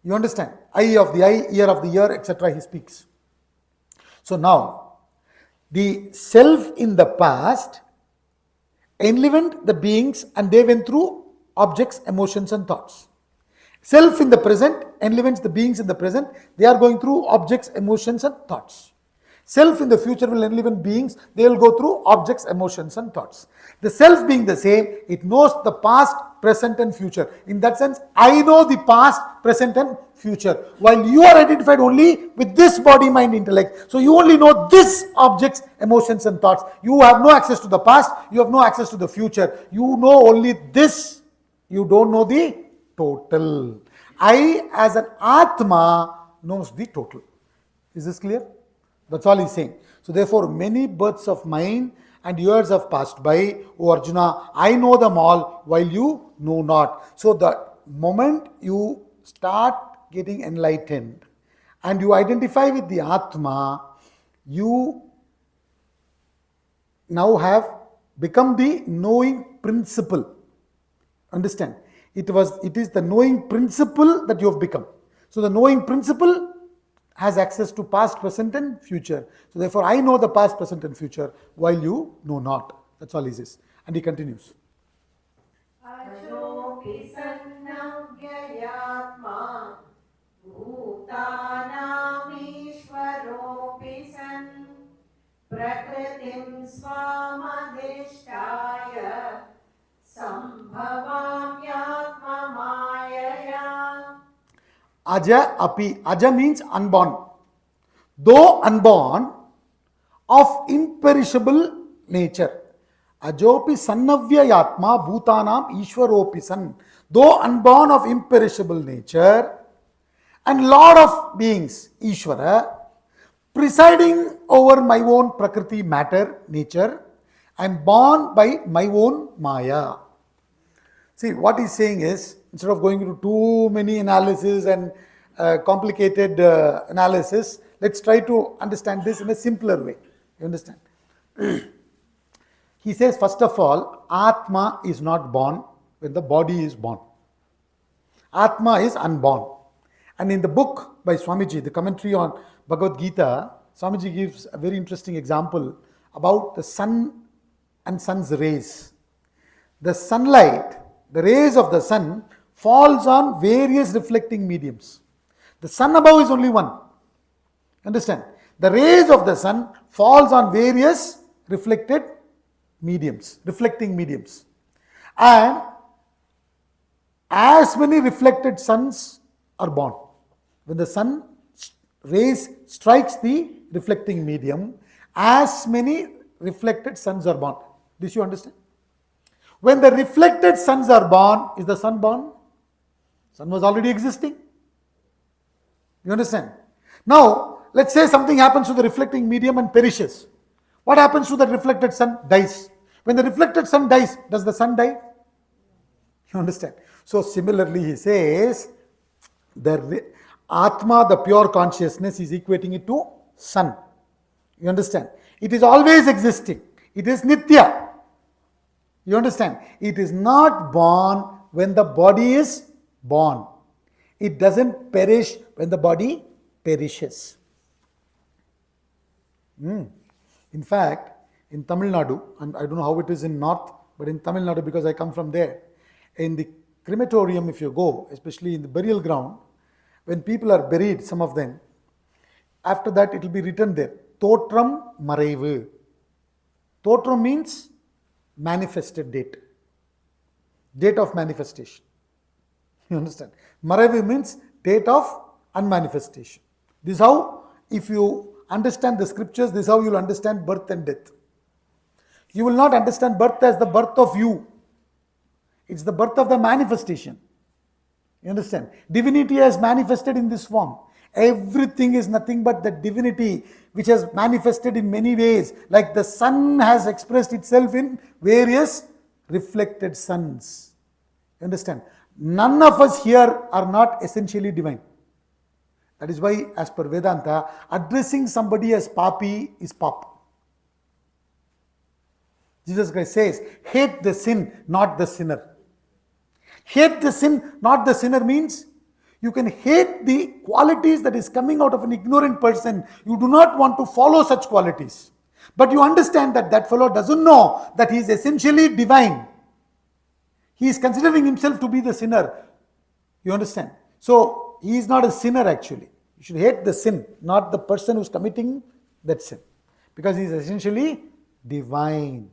You understand? Eye of the eye, ear of the ear, etc. he speaks. So now, the self in the past enlivened the beings and they went through objects, emotions and thoughts. Self in the present enlivens the beings in the present. They are going through objects, emotions and thoughts. Self in the future will enliven beings. They will go through objects, emotions and thoughts. The self being the same, it knows the past, present and future. In that sense, I know the past, present and future. While you are identified only with this body, mind, intellect. So you only know this objects, emotions and thoughts. You have no access to the past. You have no access to the future. You know only this. You don't know the total. I as an Atma knows the total. Is this clear? That's all he's saying. So therefore, many births of mine and years have passed by, O Arjuna, I know them all while you know not. So the moment you start getting enlightened and you identify with the Atma, you now have become the knowing principle. Understand? It is the knowing principle that you have become. So the knowing principle has access to past, present and future. So therefore I know the past, present and future while you know not. That's all he says. And he continues. Ajopi sannavvyayatma bhutanam ishvaropi san prakritim svamadhishtaya sambhavamyatma mayaya. Aja api. Aja means unborn. Though unborn, of imperishable nature. Ajopi sannavyayatma bhutanam ishvaropi san. Though unborn of imperishable nature and Lord of beings, Ishvara, presiding over my own prakriti matter, nature, I am born by my own Maya. See, what he's saying is, instead of going into too many analysis and complicated analysis, let's try to understand this in a simpler way. You understand? He says, first of all, Atma is not born when the body is born. Atma is unborn. And in the book by Swamiji, the commentary on Bhagavad Gita, Swamiji gives a very interesting example about the sun and sun's rays. The sunlight, the rays of the sun falls on various reflecting mediums. The sun above is only one. Understand? The rays of the sun falls on various reflecting mediums. And as many reflected suns are born. When the sun rays strikes the reflecting medium, as many reflected suns are born. This you understand? When the reflected suns are born, is the sun born? Sun was already existing. You understand? Now, let's say something happens to the reflecting medium and perishes. What happens to the reflected sun? Dies. When the reflected sun dies, does the sun die? You understand? So similarly, he says, the Atma, the pure consciousness, is equating it to sun. You understand? It is always existing. It is nitya. You understand? It is not born when the body is born. It doesn't perish when the body perishes. In fact, in Tamil Nadu, and I don't know how it is in North, but in Tamil Nadu, because I come from there, in the crematorium, if you go, especially in the burial ground, when people are buried, some of them, after that it will be written there, Totram Maraivu. Totram means manifested date. Date of manifestation. You understand? Maraivu means date of unmanifestation. This is how, if you understand the scriptures, this is how you will understand birth and death. You will not understand birth as the birth of you. It's the birth of the manifestation. You understand? Divinity has manifested in this form. Everything is nothing but the divinity which has manifested in many ways. Like the sun has expressed itself in various reflected suns. You understand? None of us here are not essentially divine. That is why, as per Vedanta, addressing somebody as papi is pap. Jesus Christ says, hate the sin, not the sinner. Hate the sin, not the sinner means you can hate the qualities that is coming out of an ignorant person. You do not want to follow such qualities. But you understand that that fellow doesn't know that he is essentially divine. He is considering himself to be the sinner. You understand? So, he is not a sinner actually. You should hate the sin, not the person who is committing that sin. Because he is essentially divine.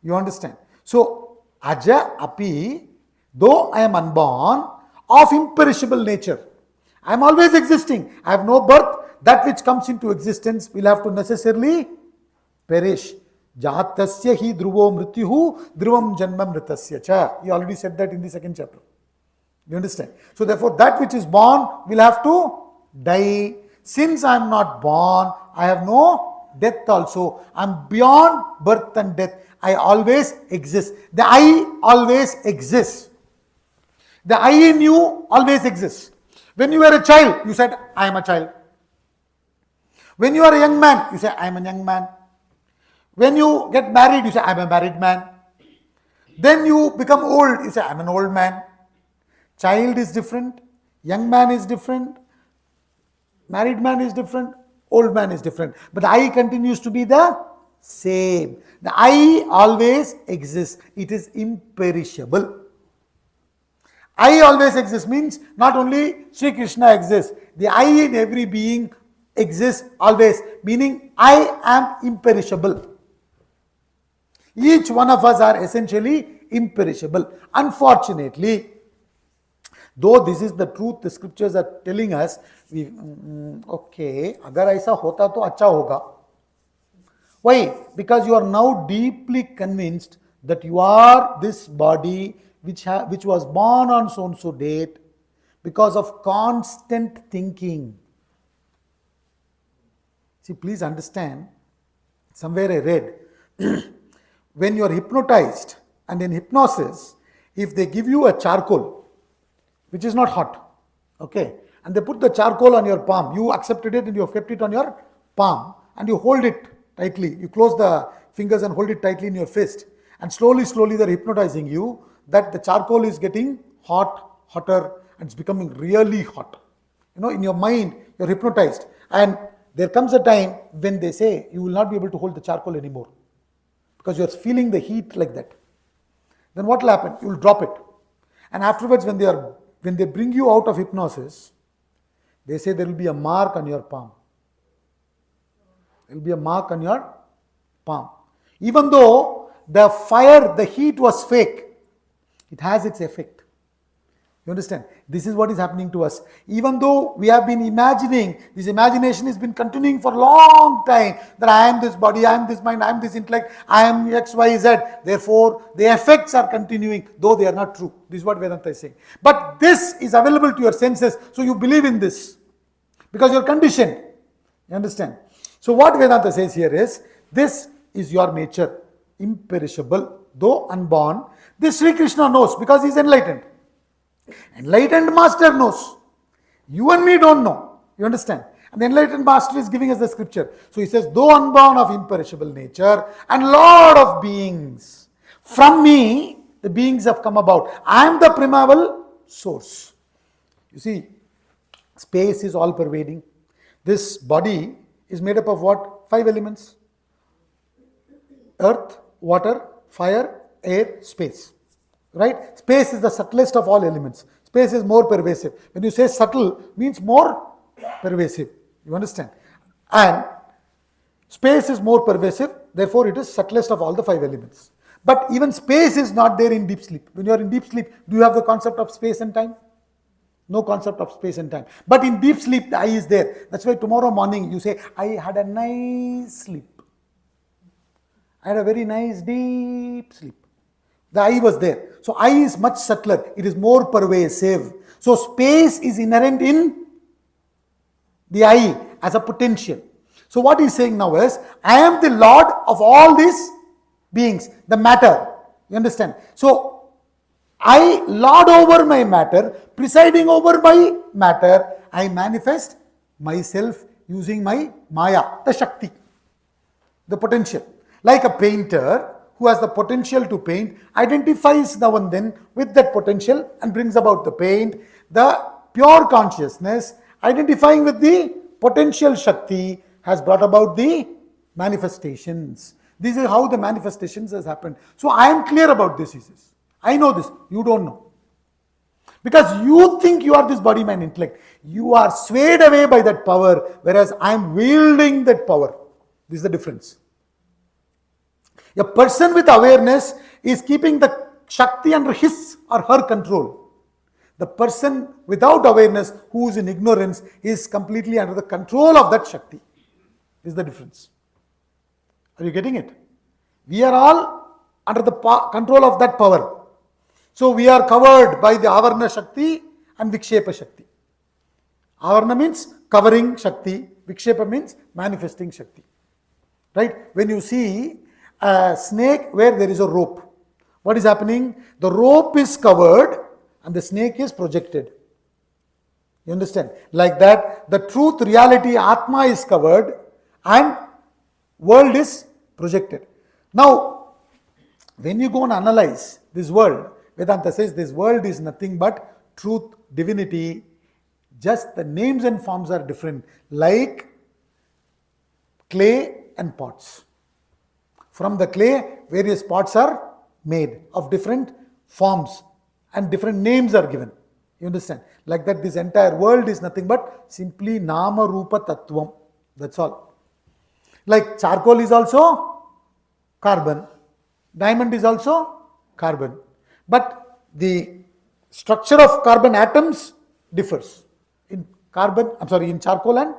You understand? So, Aja Api, though I am unborn, of imperishable nature. I am always existing. I have no birth. That which comes into existence will have to necessarily perish. Jatasya hi dhruvo mrityuhu dhruvam janmam mritasya cha. He already said that in the second chapter. You understand? So therefore that which is born will have to die. Since I am not born, I have no death also. I am beyond birth and death. I always exist. The I always exists. The I in you always exists. When you were a child, you said, I am a child. When you are a young man, you say, I am a young man. When you get married, you say, I am a married man. Then you become old, you say, I am an old man. Child is different, young man is different, married man is different, old man is different. But I continues to be the same. The I always exists. It is imperishable. I always exists means not only Sri Krishna exists, the I in every being exists always, meaning I am imperishable. Each one of us are essentially imperishable. Unfortunately, though this is the truth, the scriptures are telling us, okay, agar aisa hota to acha hoga. Why? Because you are now deeply convinced that you are this body which was born on so and so date because of constant thinking. See, please understand, somewhere I read, when you are hypnotized and in hypnosis, if they give you a charcoal, which is not hot, okay, and they put the charcoal on your palm, you accepted it and you have kept it on your palm and you hold it tightly, you close the fingers and hold it tightly in your fist, and slowly they're hypnotizing you that the charcoal is getting hotter and it's becoming really hot. You know, in your mind, you're hypnotized, and there comes a time when they say you will not be able to hold the charcoal anymore because you're feeling the heat like that. Then what will happen? You will drop it. And afterwards, when they bring you out of hypnosis, they say there will be a mark on your palm. There will be a mark on your palm. Even though the fire, the heat was fake, it has its effect. You understand? This is what is happening to us. Even though we have been imagining, this imagination has been continuing for a long time, that I am this body, I am this mind, I am this intellect, I am X, Y, Z. Therefore, the effects are continuing, though they are not true. This is what Vedanta is saying. But this is available to your senses, so you believe in this. Because you are conditioned. You understand? So what Vedanta says here is, this is your nature, imperishable, though unborn. This Sri Krishna knows because he is enlightened. Enlightened master knows. You and me don't know. You understand? And the enlightened master is giving us the scripture. So he says, though unborn of imperishable nature and Lord of beings, from me the beings have come about. I am the primeval source. You see, space is all pervading. This body is made up of what? 5 elements. Earth, water, fire, air, space. Right? Space is the subtlest of all elements. Space is more pervasive. When you say subtle, means more pervasive. You understand? And space is more pervasive, therefore it is subtlest of all the 5 elements. But even space is not there in deep sleep. When you are in deep sleep, do you have the concept of space and time? No concept of space and time. But in deep sleep, the I is there. That's why tomorrow morning you say, I had a nice sleep. I had a very nice deep sleep. The I was there. So I is much subtler. It is more pervasive. So space is inherent in the I as a potential. So what he's saying now is, I am the Lord of all these beings, the matter. You understand? So I lord over my matter, presiding over my matter, I manifest myself using my Maya, the Shakti, the potential. Like a painter who has the potential to paint, identifies now and then with that potential and brings about the paint. The pure consciousness, identifying with the potential Shakti, has brought about the manifestations. This is how the manifestations has happened. So I am clear about this, he says. I know this, you don't know. Because you think you are this body, mind, intellect. You are swayed away by that power, whereas I am wielding that power. This is the difference. A person with awareness is keeping the Shakti under his or her control. The person without awareness, who is in ignorance, is completely under the control of that Shakti. This is the difference. Are you getting it? We are all under the control of that power. So we are covered by the Avarna Shakti and Vikshepa Shakti. Avarna means covering Shakti. Vikshepa means manifesting Shakti. Right? When you see a snake where there is a rope, what is happening? The rope is covered and the snake is projected. You understand? Like that, the truth, reality, Atma is covered and world is projected. Now, when you go and analyze this world, Vedanta says this world is nothing but truth, divinity, just the names and forms are different, like clay and pots. From the clay, various pots are made of different forms and different names are given. You understand? Like that, this entire world is nothing but simply Nama Rupa Tattvam. That's all. Like charcoal is also carbon, diamond is also carbon. But the structure of carbon atoms differs in charcoal and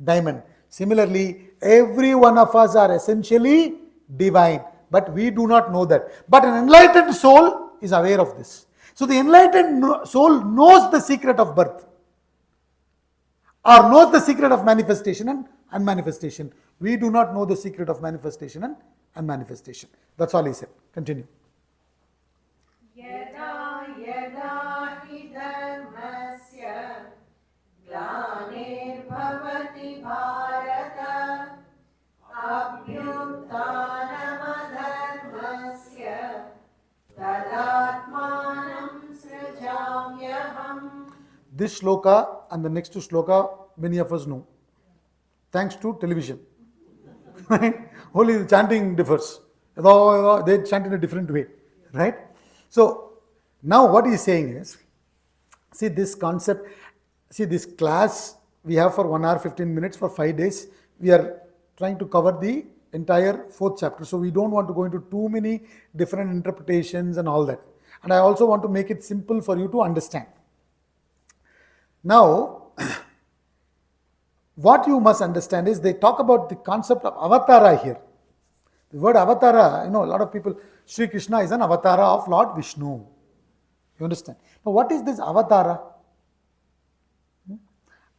diamond. Similarly, every one of us are essentially divine, but we do not know that. But an enlightened soul is aware of this. So the enlightened soul knows the secret of birth, or knows the secret of manifestation and unmanifestation. We do not know the secret of manifestation and unmanifestation. That's all he said. Continue. Yada yada hi dharmasya glanir bhavati bharata abhyuttanamadharmasya tadatmanam srijamyaham. This shloka and the next shloka many of us know, thanks to television. Only the chanting differs. They chant in a different way. Right? So, now what he is saying is, see this concept, see this class we have for 1 hour 15 minutes for 5 days. We are trying to cover the entire 4th chapter. So, we don't want to go into too many different interpretations and all that. And I also want to make it simple for you to understand. Now, what you must understand is they talk about the concept of avatara here. The word avatara, a lot of people, Sri Krishna is an avatara of Lord Vishnu. You understand? Now, what is this avatara?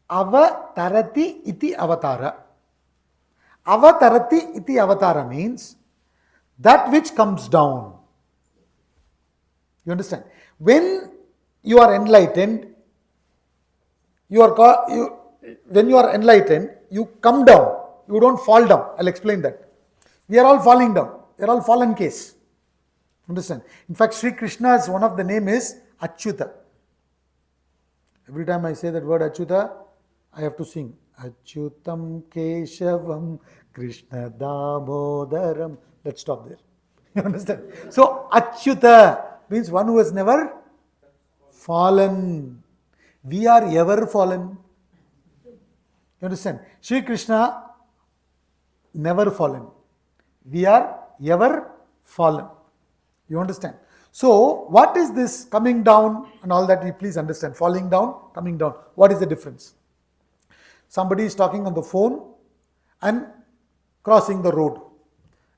Avatarati iti avatara. Avatarati iti avatara means that which comes down. You understand? When you are enlightened, When you are enlightened, you come down. You don't fall down. I'll explain that. We are all falling down. We are all fallen case. Understand? In fact, Sri Krishna's one of the name is Achyuta. Every time I say that word Achyuta, I have to sing. Achyutam Keshavam Krishna Damodaram. Let's stop there. You understand? So, Achyuta means one who has never fallen. We are ever fallen. You understand? Sri Krishna never fallen. We are ever fallen. You understand? So, what is this coming down and all that? You please understand. Falling down, coming down. What is the difference? Somebody is talking on the phone and crossing the road.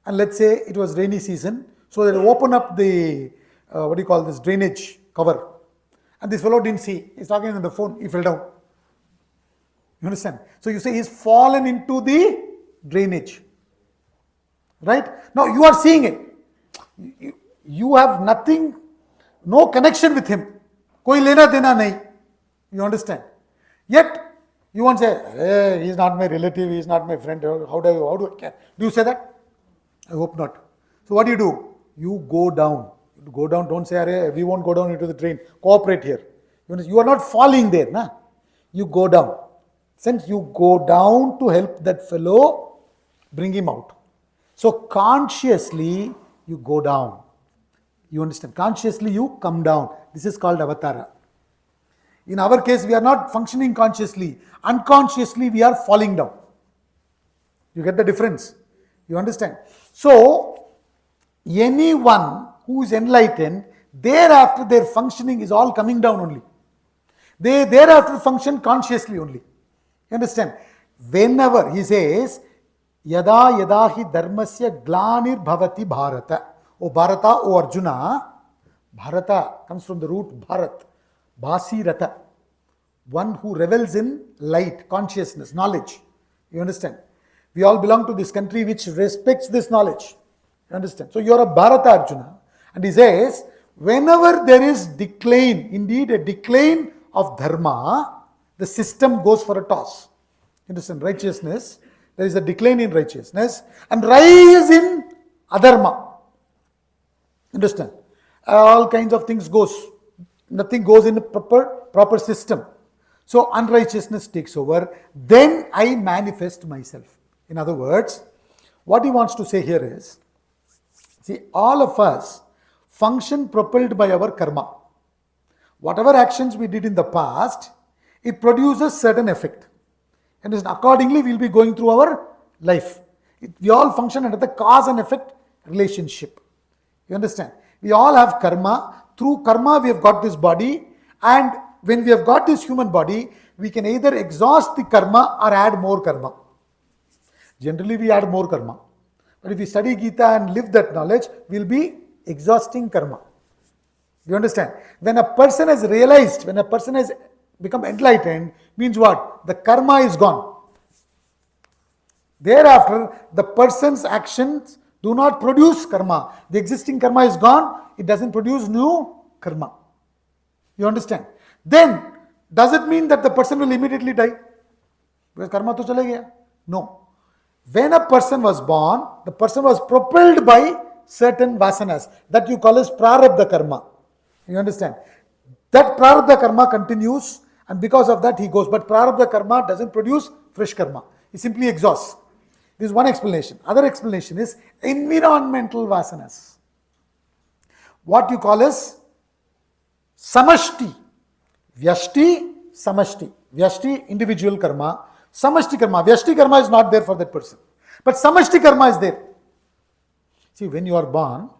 And let's say it was rainy season. So, they open up the, drainage cover. And this fellow didn't see. He's talking on the phone. He fell down. You understand? So, you say he's fallen into the drainage. Right? Now, you are seeing it. You have nothing, no connection with him. Koi lena dena nahi. You understand? Yet, you won't say, hey, he's not my relative, he's not my friend. How do I care? Do you say that? I hope not. So what do? You go down. You go down, don't say, hey, we won't go down into the drain. Cooperate here. You are not falling there. Nah? You go down. Since you go down to help that fellow, bring him out. So consciously, you go down. You understand? Consciously, you come down. This is called avatara. In our case, we are not functioning consciously. Unconsciously, we are falling down. You get the difference? You understand? So, anyone who is enlightened, thereafter their functioning is all coming down only. They thereafter function consciously only. You understand? Whenever he says, Yada yada hi dharmasya glanir bhavati bharata. O Bharata, O Arjuna, Bharata comes from the root Bharat, Basirata, one who revels in light, consciousness, knowledge. You understand? We all belong to this country which respects this knowledge. You understand? So you are a Bharata Arjuna. And he says, whenever there is decline, indeed a decline of dharma, the system goes for a toss. You understand? Righteousness, there is a decline in righteousness and rise in adharma. Understand? All kinds of things goes. Nothing goes in a proper system. So unrighteousness takes over. Then I manifest myself. In other words, what he wants to say here is, see, all of us function propelled by our karma. Whatever actions we did in the past, it produces certain effect. And accordingly, we will be going through our life. We all function under the cause and effect relationship. You understand? We all have karma. Through karma, we have got this body. And when we have got this human body, we can either exhaust the karma or add more karma. Generally, we add more karma. But if we study Gita and live that knowledge, we will be exhausting karma. You understand? When a person has realized, when a person has become enlightened, means what? The karma is gone. Thereafter, the person's actions do not produce karma. The existing karma is gone. It doesn't produce new karma. You understand? Then, does it mean that the person will immediately die? Because karma to chala gaya. No. When a person was born, the person was propelled by certain vasanas. That you call as prarabdha karma. You understand? That prarabdha karma continues and because of that he goes. But prarabdha karma doesn't produce fresh karma. It simply exhausts. This is one explanation. Other explanation is environmental vasanas. What you call as samashti. Vyashti, samashti. Vyashti, individual karma. Samashti karma. Vyashti karma is not there for that person. But samashti karma is there. See, when you are born,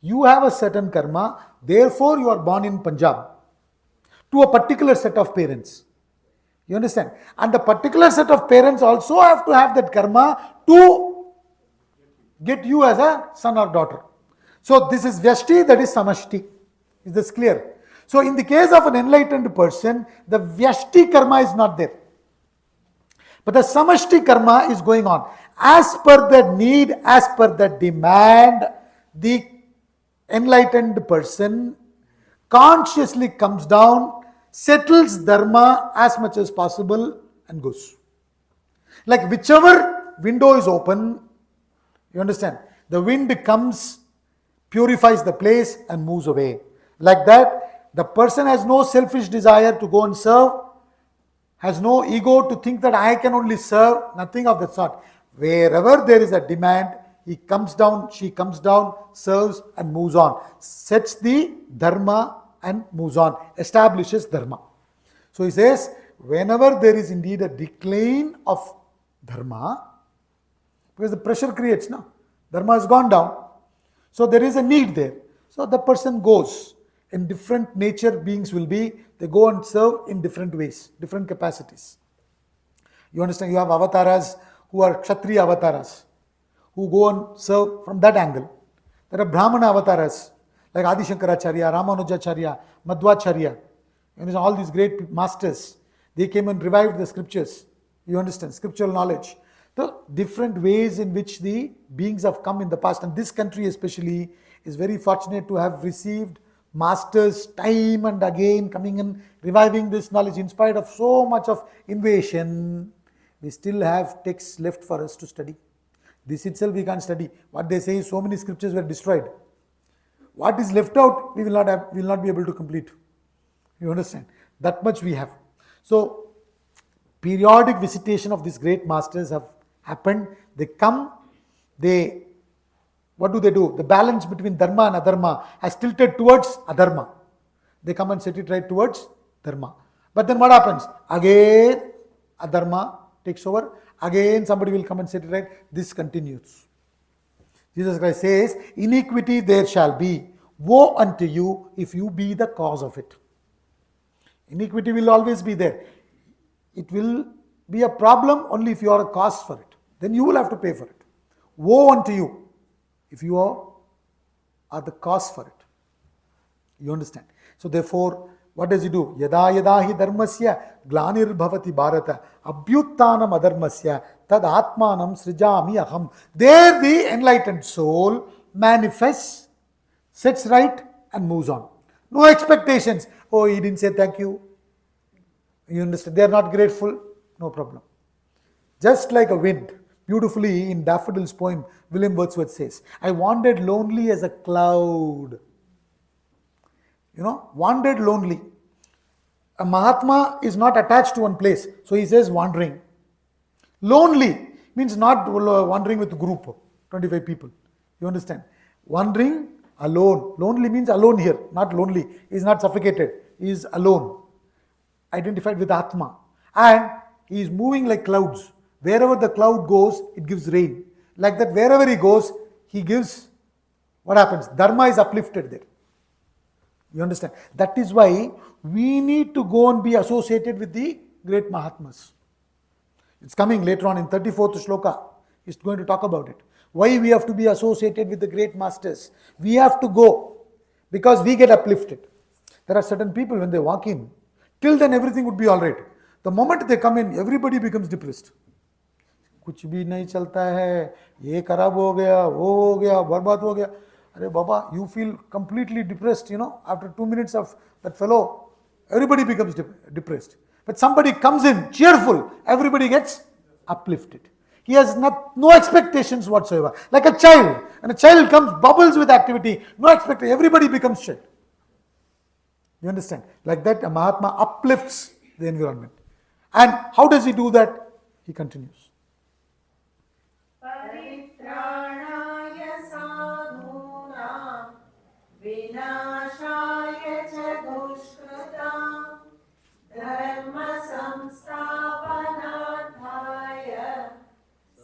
you have a certain karma. Therefore, you are born in Punjab to a particular set of parents. You understand? And the particular set of parents also have to have that karma to get you as a son or daughter. So this is Vyashti, that is Samashti. Is this clear? So in the case of an enlightened person, the Vyashti karma is not there. But the Samashti karma is going on. As per the need, as per the demand, the enlightened person consciously comes down, settles dharma as much as possible and goes. Like whichever window is open, you understand, the wind comes, purifies the place and moves away. Like that, the person has no selfish desire to go and serve, has no ego to think that I can only serve, nothing of that sort. Wherever there is a demand, he comes down, she comes down, serves and moves on, sets the dharma and moves on, establishes dharma. So he says, whenever there is indeed a decline of dharma, because the pressure creates, no? Dharma has gone down. So there is a need there. So the person goes. In different nature beings will be, they go and serve in different ways, different capacities. You understand? You have avatars who are Kshatriya avatars, who go and serve from that angle. There are Brahmana avatars, like Adi Shankaracharya, Ramanujacharya, Madhvacharya. You understand? All these great masters, they came and revived the scriptures. You understand? Scriptural knowledge. The different ways in which the beings have come in the past. And this country especially is very fortunate to have received masters time and again coming and reviving this knowledge. In spite of so much of invasion, we still have texts left for us to study. This itself we can't study. What they say is so many scriptures were destroyed. What is left out, we will not be able to complete. You understand? That much we have. So, periodic visitation of these great masters have happened. They come, what do? The balance between dharma and adharma has tilted towards adharma. They come and set it right towards dharma. But then what happens? Again, adharma takes over. Again, somebody will come and set it right. This continues. Jesus Christ says, iniquity there shall be. Woe unto you if you be the cause of it. Iniquity will always be there. It will be a problem only if you are a cause for it. Then you will have to pay for it. Woe unto you if you are the cause for it. You understand? So therefore, what does he do? Yada yada hi dharmasya glanir bhavati bharata abhyuttanam adharmasya tad atmanam srijami aham. There the enlightened soul manifests, sets right and moves on. No expectations. Oh, he didn't say thank you. You understand? They are not grateful. No problem. Just like a wind. Beautifully in Daffodil's poem, William Wordsworth says, I wandered lonely as a cloud. Wandered lonely. A Mahatma is not attached to one place. So he says wandering. Lonely means not wandering with a group, 25 people. You understand? Wandering alone. Lonely means alone here, not lonely. He is not suffocated. He is alone. Identified with Atma. And he is moving like clouds. Wherever the cloud goes, it gives rain. Like that, wherever he goes, he gives, what happens? Dharma is uplifted there. You understand? That is why we need to go and be associated with the great Mahatmas. It's coming later on in 34th shloka. He's going to talk about it. Why we have to be associated with the great masters. We have to go because we get uplifted. There are certain people when they walk in, till then everything would be alright. The moment they come in, everybody becomes depressed. कुछ भी नहीं चलता है, ये खराब हो गया, वो हो गया, बर्बाद हो गया. अरे बाबा, you feel completely depressed, after 2 minutes of that fellow, everybody becomes depressed. But somebody comes in, cheerful, everybody gets uplifted. He has no expectations whatsoever. Like a child, and a child comes, bubbles with activity, no expectation, everybody becomes child. You understand? Like that, a Mahatma uplifts the environment. And how does he do that? He continues. विनाशाय च दुष्कृतां धर्म संस्थापनार्थाय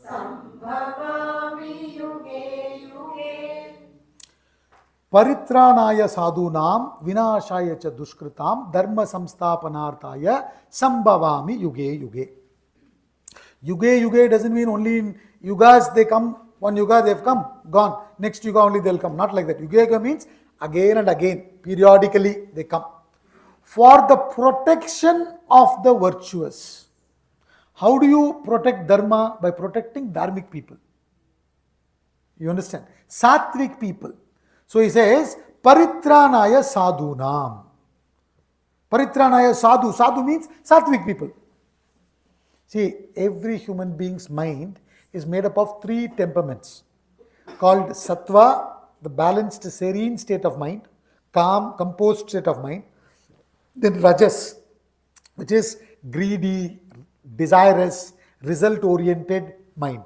संभवामि युगे युगे. परित्राणाय साधूनां विनाशाय च दुष्कृतां धर्म संस्थापनार्थाय संभवामि युगे युगे. Yuge yuge doesn't mean only in yugas they come. One yuga they have come, gone. Next yuga only they will come. Not like that. Yuga yuga means again and again, periodically they come. For the protection of the virtuous. How do you protect dharma? By protecting dharmic people. You understand? Sattvic people. So he says, Paritranaya sadhunam. Paritranaya sadhu. Sadhu means sattvic people. See, every human being's mind is made up of three temperaments called sattva, the balanced, serene state of mind, calm, composed state of mind, then rajas, which is greedy, desirous, result oriented mind.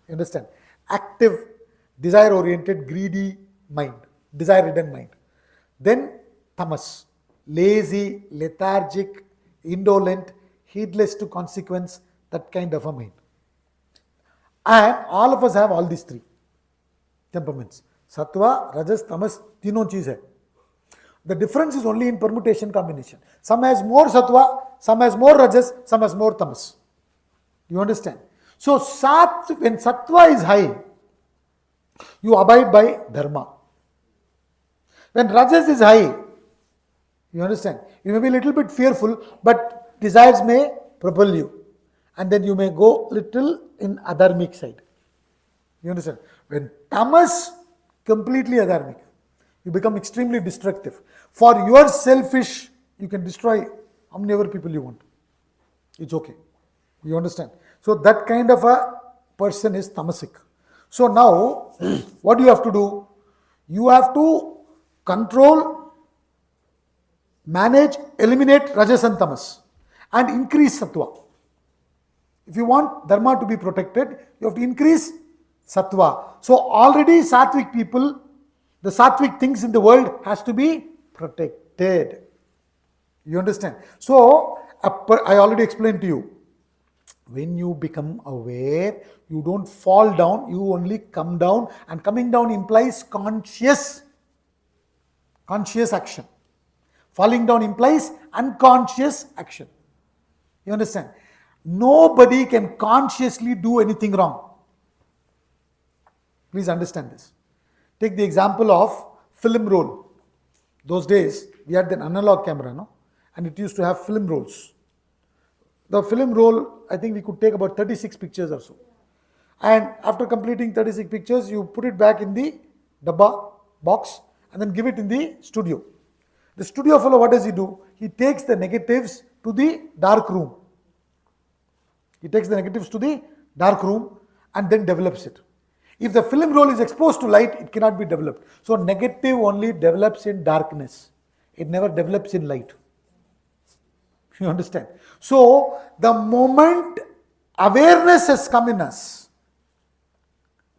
You understand? Active, desire oriented, greedy mind, desire ridden mind. Then tamas, lazy, lethargic, indolent, heedless to consequence, that kind of a mind. And all of us have all these three temperaments. Sattva, rajas, tamas, तीनों चीज है. The difference is only in permutation combination. Some has more sattva, some has more rajas, some has more tamas. You understand? So when sattva is high, you abide by dharma. When rajas is high, you understand? You may be a little bit fearful, but desires may propel you. And then you may go little in adharmic side. You understand? When tamas, completely adharmic. You become extremely destructive. For your selfish, you can destroy how many ever people you want. It's okay. You understand? So that kind of a person is tamasic. So now, what do you have to do? You have to control, manage, eliminate rajas and tamas and increase sattva. If you want dharma to be protected, you have to increase sattva. So already sattvic people, the sattvic things in the world has to be protected. You understand? So I already explained to you. When you become aware, you don't fall down, you only come down, and coming down implies conscious action. Falling down implies unconscious action. You understand? Nobody can consciously do anything wrong. Please understand this. Take the example of film roll. Those days, we had an analog camera, no? And it used to have film rolls. The film roll, I think we could take about 36 pictures or so. And after completing 36 pictures, you put it back in the dabba box and then give it in the studio. The studio fellow, what does he do? He takes the negatives to the dark room. He takes the negatives to the dark room and then develops it. If the film roll is exposed to light, it cannot be developed. So negative only develops in darkness. It never develops in light. You understand? So the moment awareness has come in us,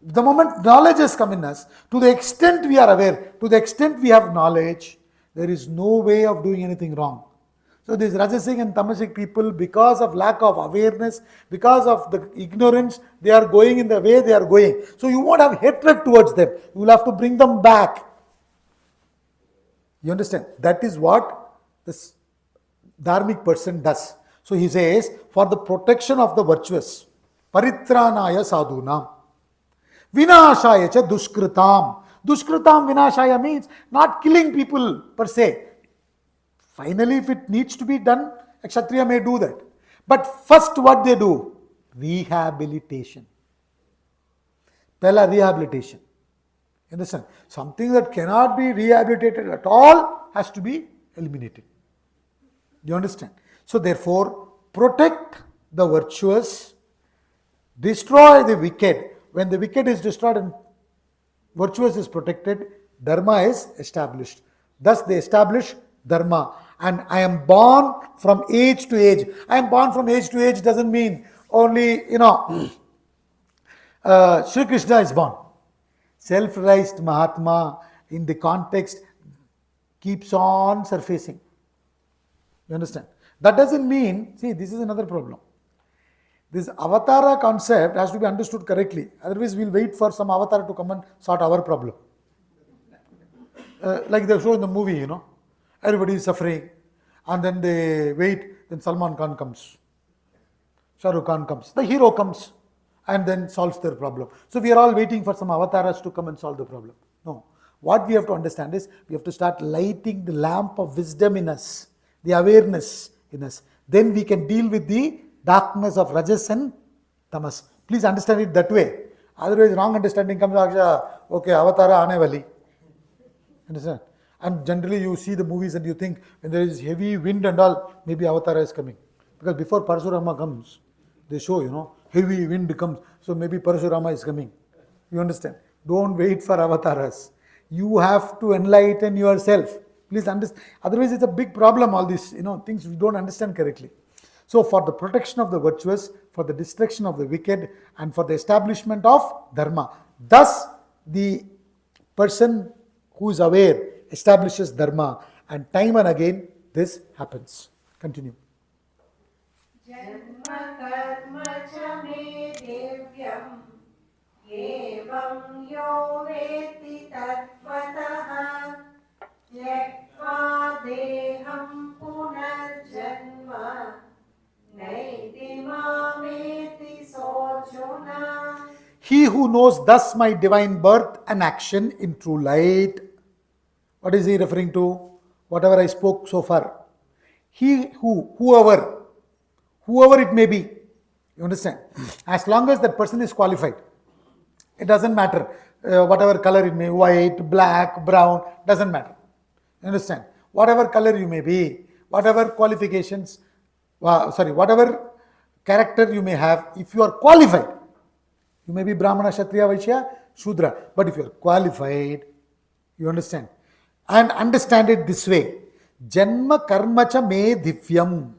the moment knowledge has come in us, to the extent we are aware, to the extent we have knowledge, there is no way of doing anything wrong. So these Rajasic and Tamasic people, because of lack of awareness, because of the ignorance, they are going in the way they are going. So you won't have hatred towards them. You will have to bring them back. You understand? That is what this dharmic person does. So he says, for the protection of the virtuous, paritranaya sadhunam, vinashaya cha dushkritam. Dushkritam vinashaya means not killing people per se. Finally, if it needs to be done, a Kshatriya may do that. But first what they do? Rehabilitation. Pehla rehabilitation. You understand? Something that cannot be rehabilitated at all has to be eliminated. You understand? So therefore, protect the virtuous, destroy the wicked. When the wicked is destroyed and virtuous is protected, dharma is established. Thus they establish dharma. And I am born from age to age. I am born from age to age doesn't mean only, Sri Krishna is born. Self-realized Mahatma in the context keeps on surfacing. You understand? That doesn't mean, see, this is another problem. This avatara concept has to be understood correctly. Otherwise, we'll wait for some avatar to come and sort our problem. Like they show in the movie, everybody is suffering. And then they wait, then Salman Khan comes. Shah Rukh Khan comes. The hero comes and then solves their problem. So we are all waiting for some avatars to come and solve the problem. No. What we have to understand is, we have to start lighting the lamp of wisdom in us, the awareness in us. Then we can deal with the darkness of rajas and tamas. Please understand it that way. Otherwise, wrong understanding comes, okay, avatara aane wali. Understand? And generally you see the movies and you think when there is heavy wind and all, maybe Avatar is coming. Because before Parashurama comes, They show, heavy wind comes. So maybe Parashurama is coming. You understand? Don't wait for avatars. You have to enlighten yourself. Please understand. Otherwise, it's a big problem, all these, things we don't understand correctly. So, for the protection of the virtuous, for the destruction of the wicked, and for the establishment of dharma. Thus, the person who is aware establishes dharma, and time and again this happens. Continue. जन्म कर्म च मे दिव्यम् एवं यो वेत्ति तत्त्वतः त्यक्त्वा देहं पुनर्जन्म नैति मामेति सोऽर्जुन. He who knows thus my divine birth and action in true light. What is he referring to? Whatever I spoke so far. Whoever it may be. You understand? As long as that person is qualified. It doesn't matter. Whatever color it may be, white, black, brown, doesn't matter. You understand? Whatever color you may be, whatever qualifications, whatever character you may have, if you are qualified, you may be Brahmana, Kshatriya, Vaishya, Shudra, but if you are qualified, you understand. And understand it this way. Janma karma cha me divyam.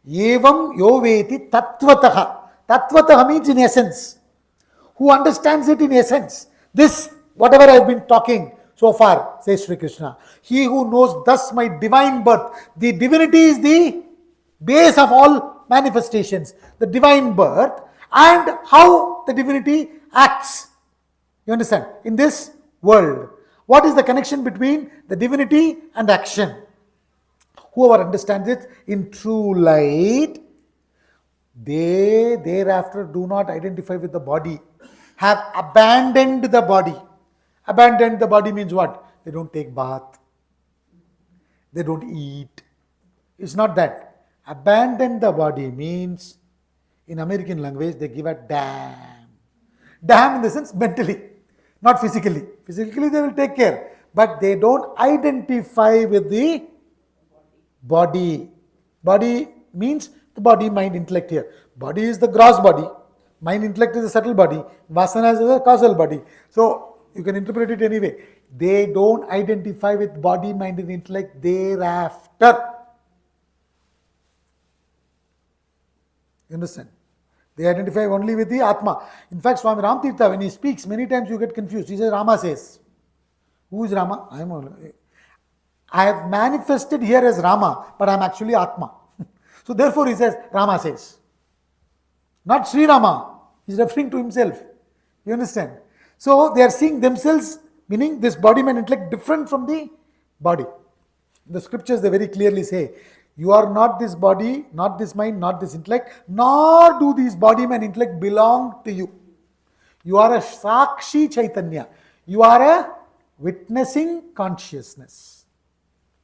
Evam yoveti tattvataha. Tattvataha means in essence. Who understands it in essence. This, whatever I have been talking so far, says Sri Krishna. He who knows thus my divine birth. The divinity is the base of all manifestations. The divine birth and how the divinity acts. You understand? In this world. What is the connection between the divinity and action? Whoever understands it in true light, they thereafter do not identify with the body, have abandoned the body. Abandoned the body means what? They don't take bath. They don't eat. It's not that. Abandon the body means, in American language, they give a damn. Damn in the sense mentally, not physically. Physically they will take care, but they don't identify with the body. Body means the body, mind, intellect here. Body is the gross body. Mind, intellect is the subtle body. Vasanas is the causal body. So you can interpret it anyway. They don't identify with body, mind, and intellect thereafter. You understand? They identify only with the Atma. In fact, Swami Ramtirtha, when he speaks, many times you get confused. He says, Rama says. Who is Rama? I have manifested here as Rama, but I am actually Atma. So therefore he says, Rama says. Not Sri Rama. He is referring to himself. You understand? So they are seeing themselves, meaning this body, mind, intellect, different from the body. In the scriptures they very clearly say, you are not this body, not this mind, not this intellect, nor do these body, mind, intellect belong to you. You are a Sakshi Chaitanya. You are a witnessing consciousness.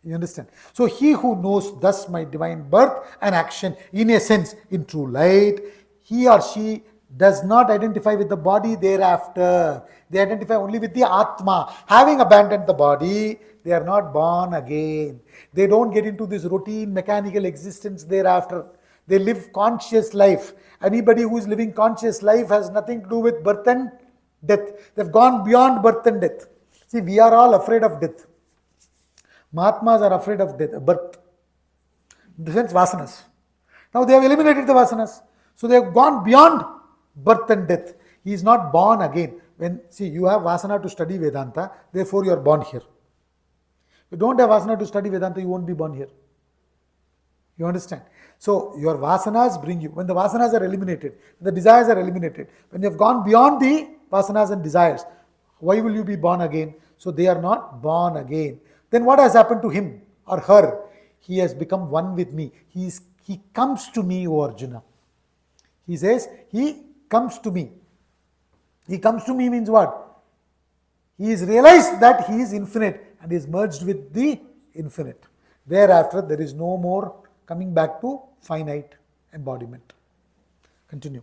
You understand? So he who knows thus my divine birth and action in essence in true light, he or she does not identify with the body thereafter. They identify only with the Atma. Having abandoned the body, they are not born again. They don't get into this routine mechanical existence thereafter. They live conscious life. Anybody who is living conscious life has nothing to do with birth and death. They've gone beyond birth and death. See, we are all afraid of death. Mahatmas are afraid of death, birth. In the sense, Vasanas. Now they have eliminated the Vasanas. So they have gone beyond birth and death. He is not born again. You have Vasana to study Vedanta, therefore you are born here. If you don't have Vasana to study Vedanta, you won't be born here. You understand? So your Vasanas bring you. When the Vasanas are eliminated, when the desires are eliminated, when you have gone beyond the Vasanas and desires, why will you be born again? So they are not born again. Then what has happened to him or her? He has become one with me. He comes to me, O Arjuna. He says, he comes to me. He comes to me means what? He is realized that he is infinite and is merged with the infinite. Thereafter, there is no more coming back to finite embodiment. Continue.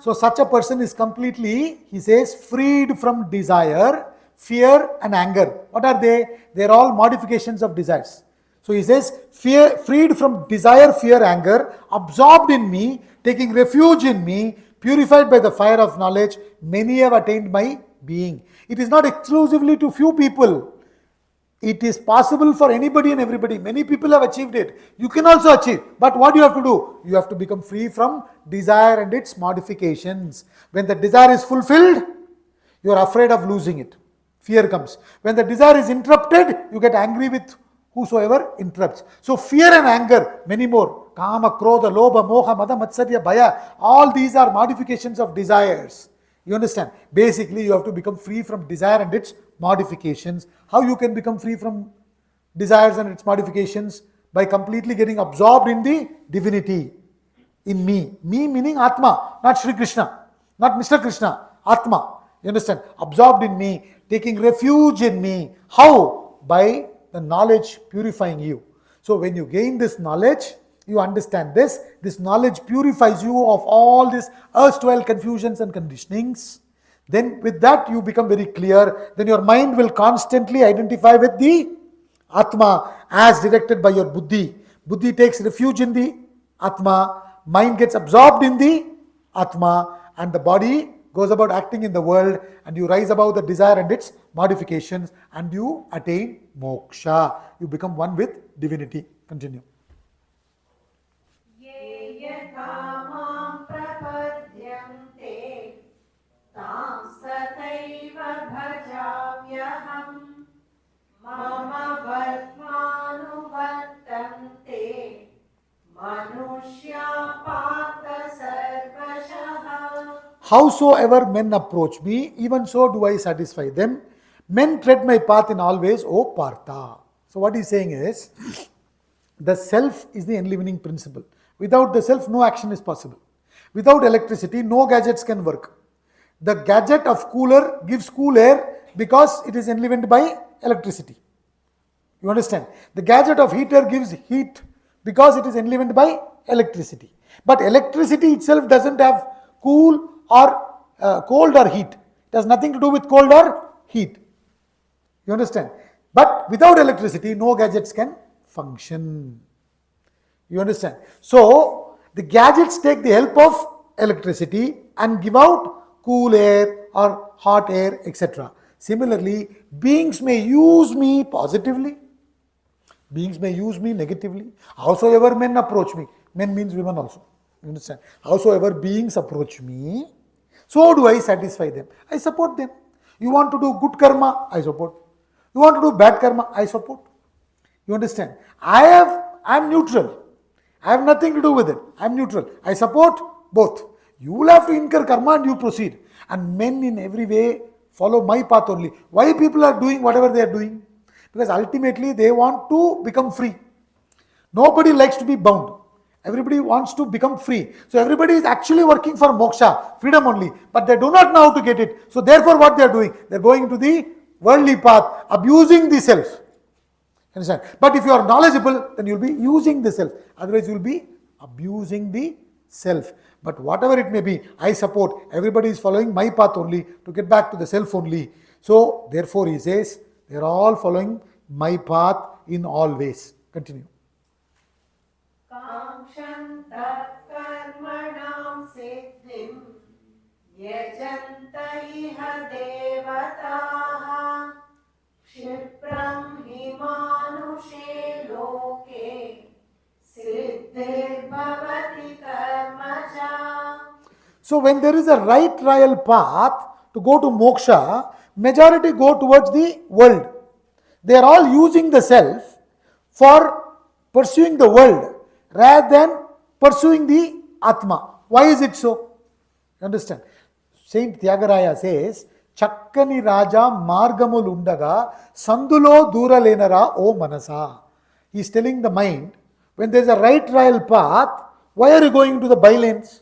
So such a person is completely, he says, freed from desire, fear and anger. What are they? They are all modifications of desires. So he says, freed from desire, fear, anger, absorbed in me, taking refuge in me, purified by the fire of knowledge, many have attained my being. It is not exclusively to few people. It is possible for anybody and everybody. Many people have achieved it. You can also achieve. But what you have to do? You have to become free from desire and its modifications. When the desire is fulfilled, you are afraid of losing it. Fear comes. When the desire is interrupted, you get angry with whosoever interrupts. So fear and anger, many more. Kama, Krodha, Lobha, Moha, Mada, Matsarya, Bhaya. All these are modifications of desires. You understand? Basically, you have to become free from desire and its modifications. How you can become free from desires and its modifications? By completely getting absorbed in the divinity, in me. Me meaning Atma, not Sri Krishna, not Mr. Krishna, Atma. You understand? Absorbed in me, taking refuge in me. How? By the knowledge purifying you. So when you gain this knowledge, you understand this. This knowledge purifies you of all these erstwhile confusions and conditionings. Then with that you become very clear. Then your mind will constantly identify with the Atma as directed by your Buddhi. Buddhi takes refuge in the Atma. Mind gets absorbed in the Atma. And the body goes about acting in the world. And you rise above the desire and its modifications. And you attain moksha. You become one with divinity. Continue. कामां प्रपद्यन्ते तां सदैव भजाम्यहम् मम वर्त्मानुवर्तन्ते मनुष्या पार्थ सर्वशः. Howsoever men approach me, even so do I satisfy them. Men tread my path in all ways, O Partha. So what he's saying is, the self is the enlivening principle. Without the self, no action is possible. Without electricity, no gadgets can work. The gadget of cooler gives cool air because it is enlivened by electricity. You understand? The gadget of heater gives heat because it is enlivened by electricity. But electricity itself doesn't have cool or cold or heat. It has nothing to do with cold or heat. You understand? But without electricity, no gadgets can function. You understand? So, the gadgets take the help of electricity and give out cool air or hot air, etc. Similarly, beings may use me positively. Beings may use me negatively. Howsoever men approach me. Men means women also. You understand? Howsoever beings approach me, so do I satisfy them. I support them. You want to do good karma, I support. You want to do bad karma, I support. You understand? I am neutral. I have nothing to do with it. I am neutral. I support both. You will have to incur karma and you proceed. And men in every way follow my path only. Why people are doing whatever they are doing? Because ultimately they want to become free. Nobody likes to be bound. Everybody wants to become free. So everybody is actually working for moksha, freedom only. But they do not know how to get it. So therefore what they are doing? They are going to the worldly path, abusing the self. Understand? But if you are knowledgeable, then you will be using the self. Otherwise, you will be abusing the self. But whatever it may be, I support. Everybody is following my path only to get back to the self only. So, therefore, he says, they are all following my path in all ways. Continue. काङ्क्षन् तत्कर्मणां सिद्धिं यजन्त इह देवताः क्षिप्रं हि मानुषे लोके सिद्धिर्भवति कर्मजा. So, when there is a right trial path to go to moksha, majority go towards the world. They are all using the self for pursuing the world rather than pursuing the Atma. Why is it so? You understand? Saint Tyagaraya says, Chakkani Raja Margamul Undaga Sandulo Duralenara O Manasa. He is telling the mind, when there is a right trial path, why are you going to the bylanes?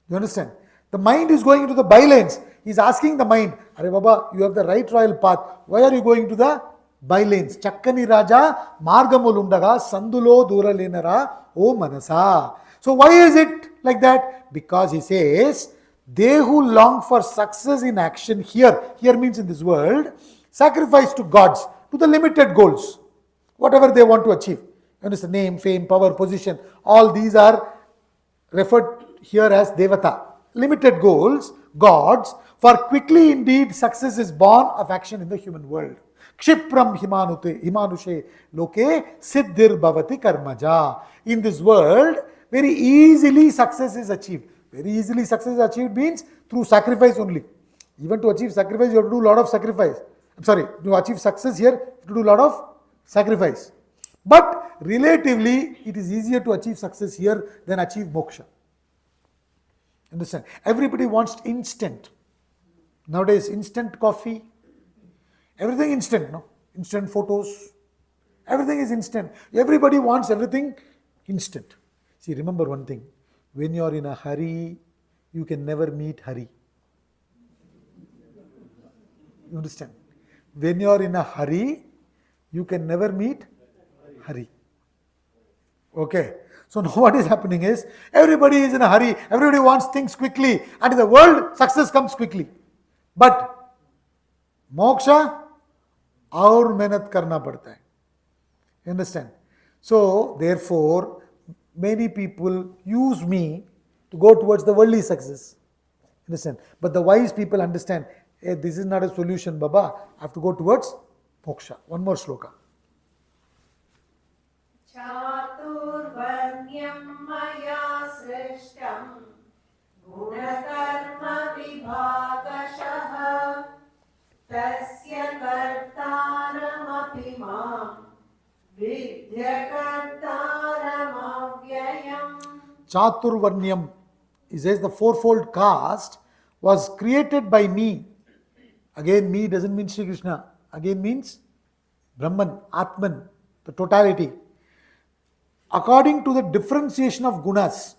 You understand? The mind is going into the bylanes. He is asking the mind, Are Baba, you have the right royal path. Why are you going to the bylanes? Chakkani Raja Margamul Undaga Sandulo Duralenara O Manasa. So why is it like that? Because he says, they who long for success in action here means in this world, sacrifice to gods, to the limited goals, whatever they want to achieve. You understand? Name, fame, power, position, all these are referred here as devata, limited goals, gods. For quickly indeed success is born of action in the human world. Kshipram himanushe loke siddhir bhavati karmaja. In this world, very easily success is achieved. Very easily success is achieved means through sacrifice only. Even to achieve sacrifice, you have to do a lot of sacrifice. I'm sorry, to achieve success here, you have to do a lot of sacrifice. But relatively, it is easier to achieve success here than achieve moksha. Understand? Everybody wants instant. Nowadays, instant coffee, everything instant, no? Instant photos, everything is instant. Everybody wants everything instant. See, remember one thing. When you are in a hurry, you can never meet hurry. You understand? When you are in a hurry, you can never meet hurry. Okay. So now what is happening is, everybody is in a hurry, everybody wants things quickly, and in the world, success comes quickly. But moksha, aur mehnat karna padta hai. You understand? So therefore, many people use me to go towards the worldly success. Understand? But the wise people understand, hey, this is not a solution, Baba. I have to go towards moksha. One more sloka. Chaturvarnyam maya srishtam gunakarma vibhagashah tasya kartaram api mam vidya kartaram avyayam. Chaturvarnyam, he says the fourfold caste was created by me. Again, me doesn't mean Sri Krishna. Again means Brahman, Atman, the totality. According to the differentiation of gunas,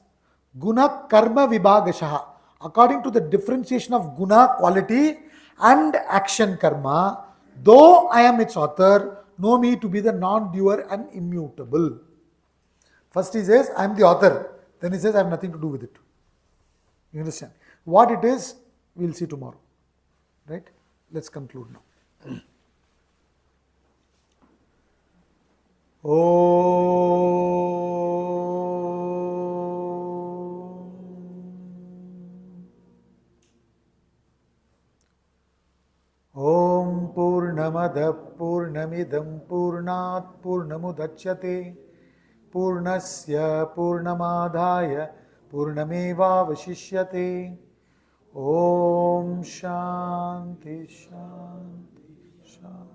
guna karma vibhagashaha, according to the differentiation of guna, quality, and action karma, though I am its author, know me to be the non-doer and immutable. First he says, I am the author. Then he says, I have nothing to do with it. You understand? What it is, we will see tomorrow. Right? Let's conclude now. Om Purnamada Purnamidam Purnat Purnamudachyate Purnasya Purnamadhaya Purnameva Vashishyate. Om Shanti Shanti Shanti.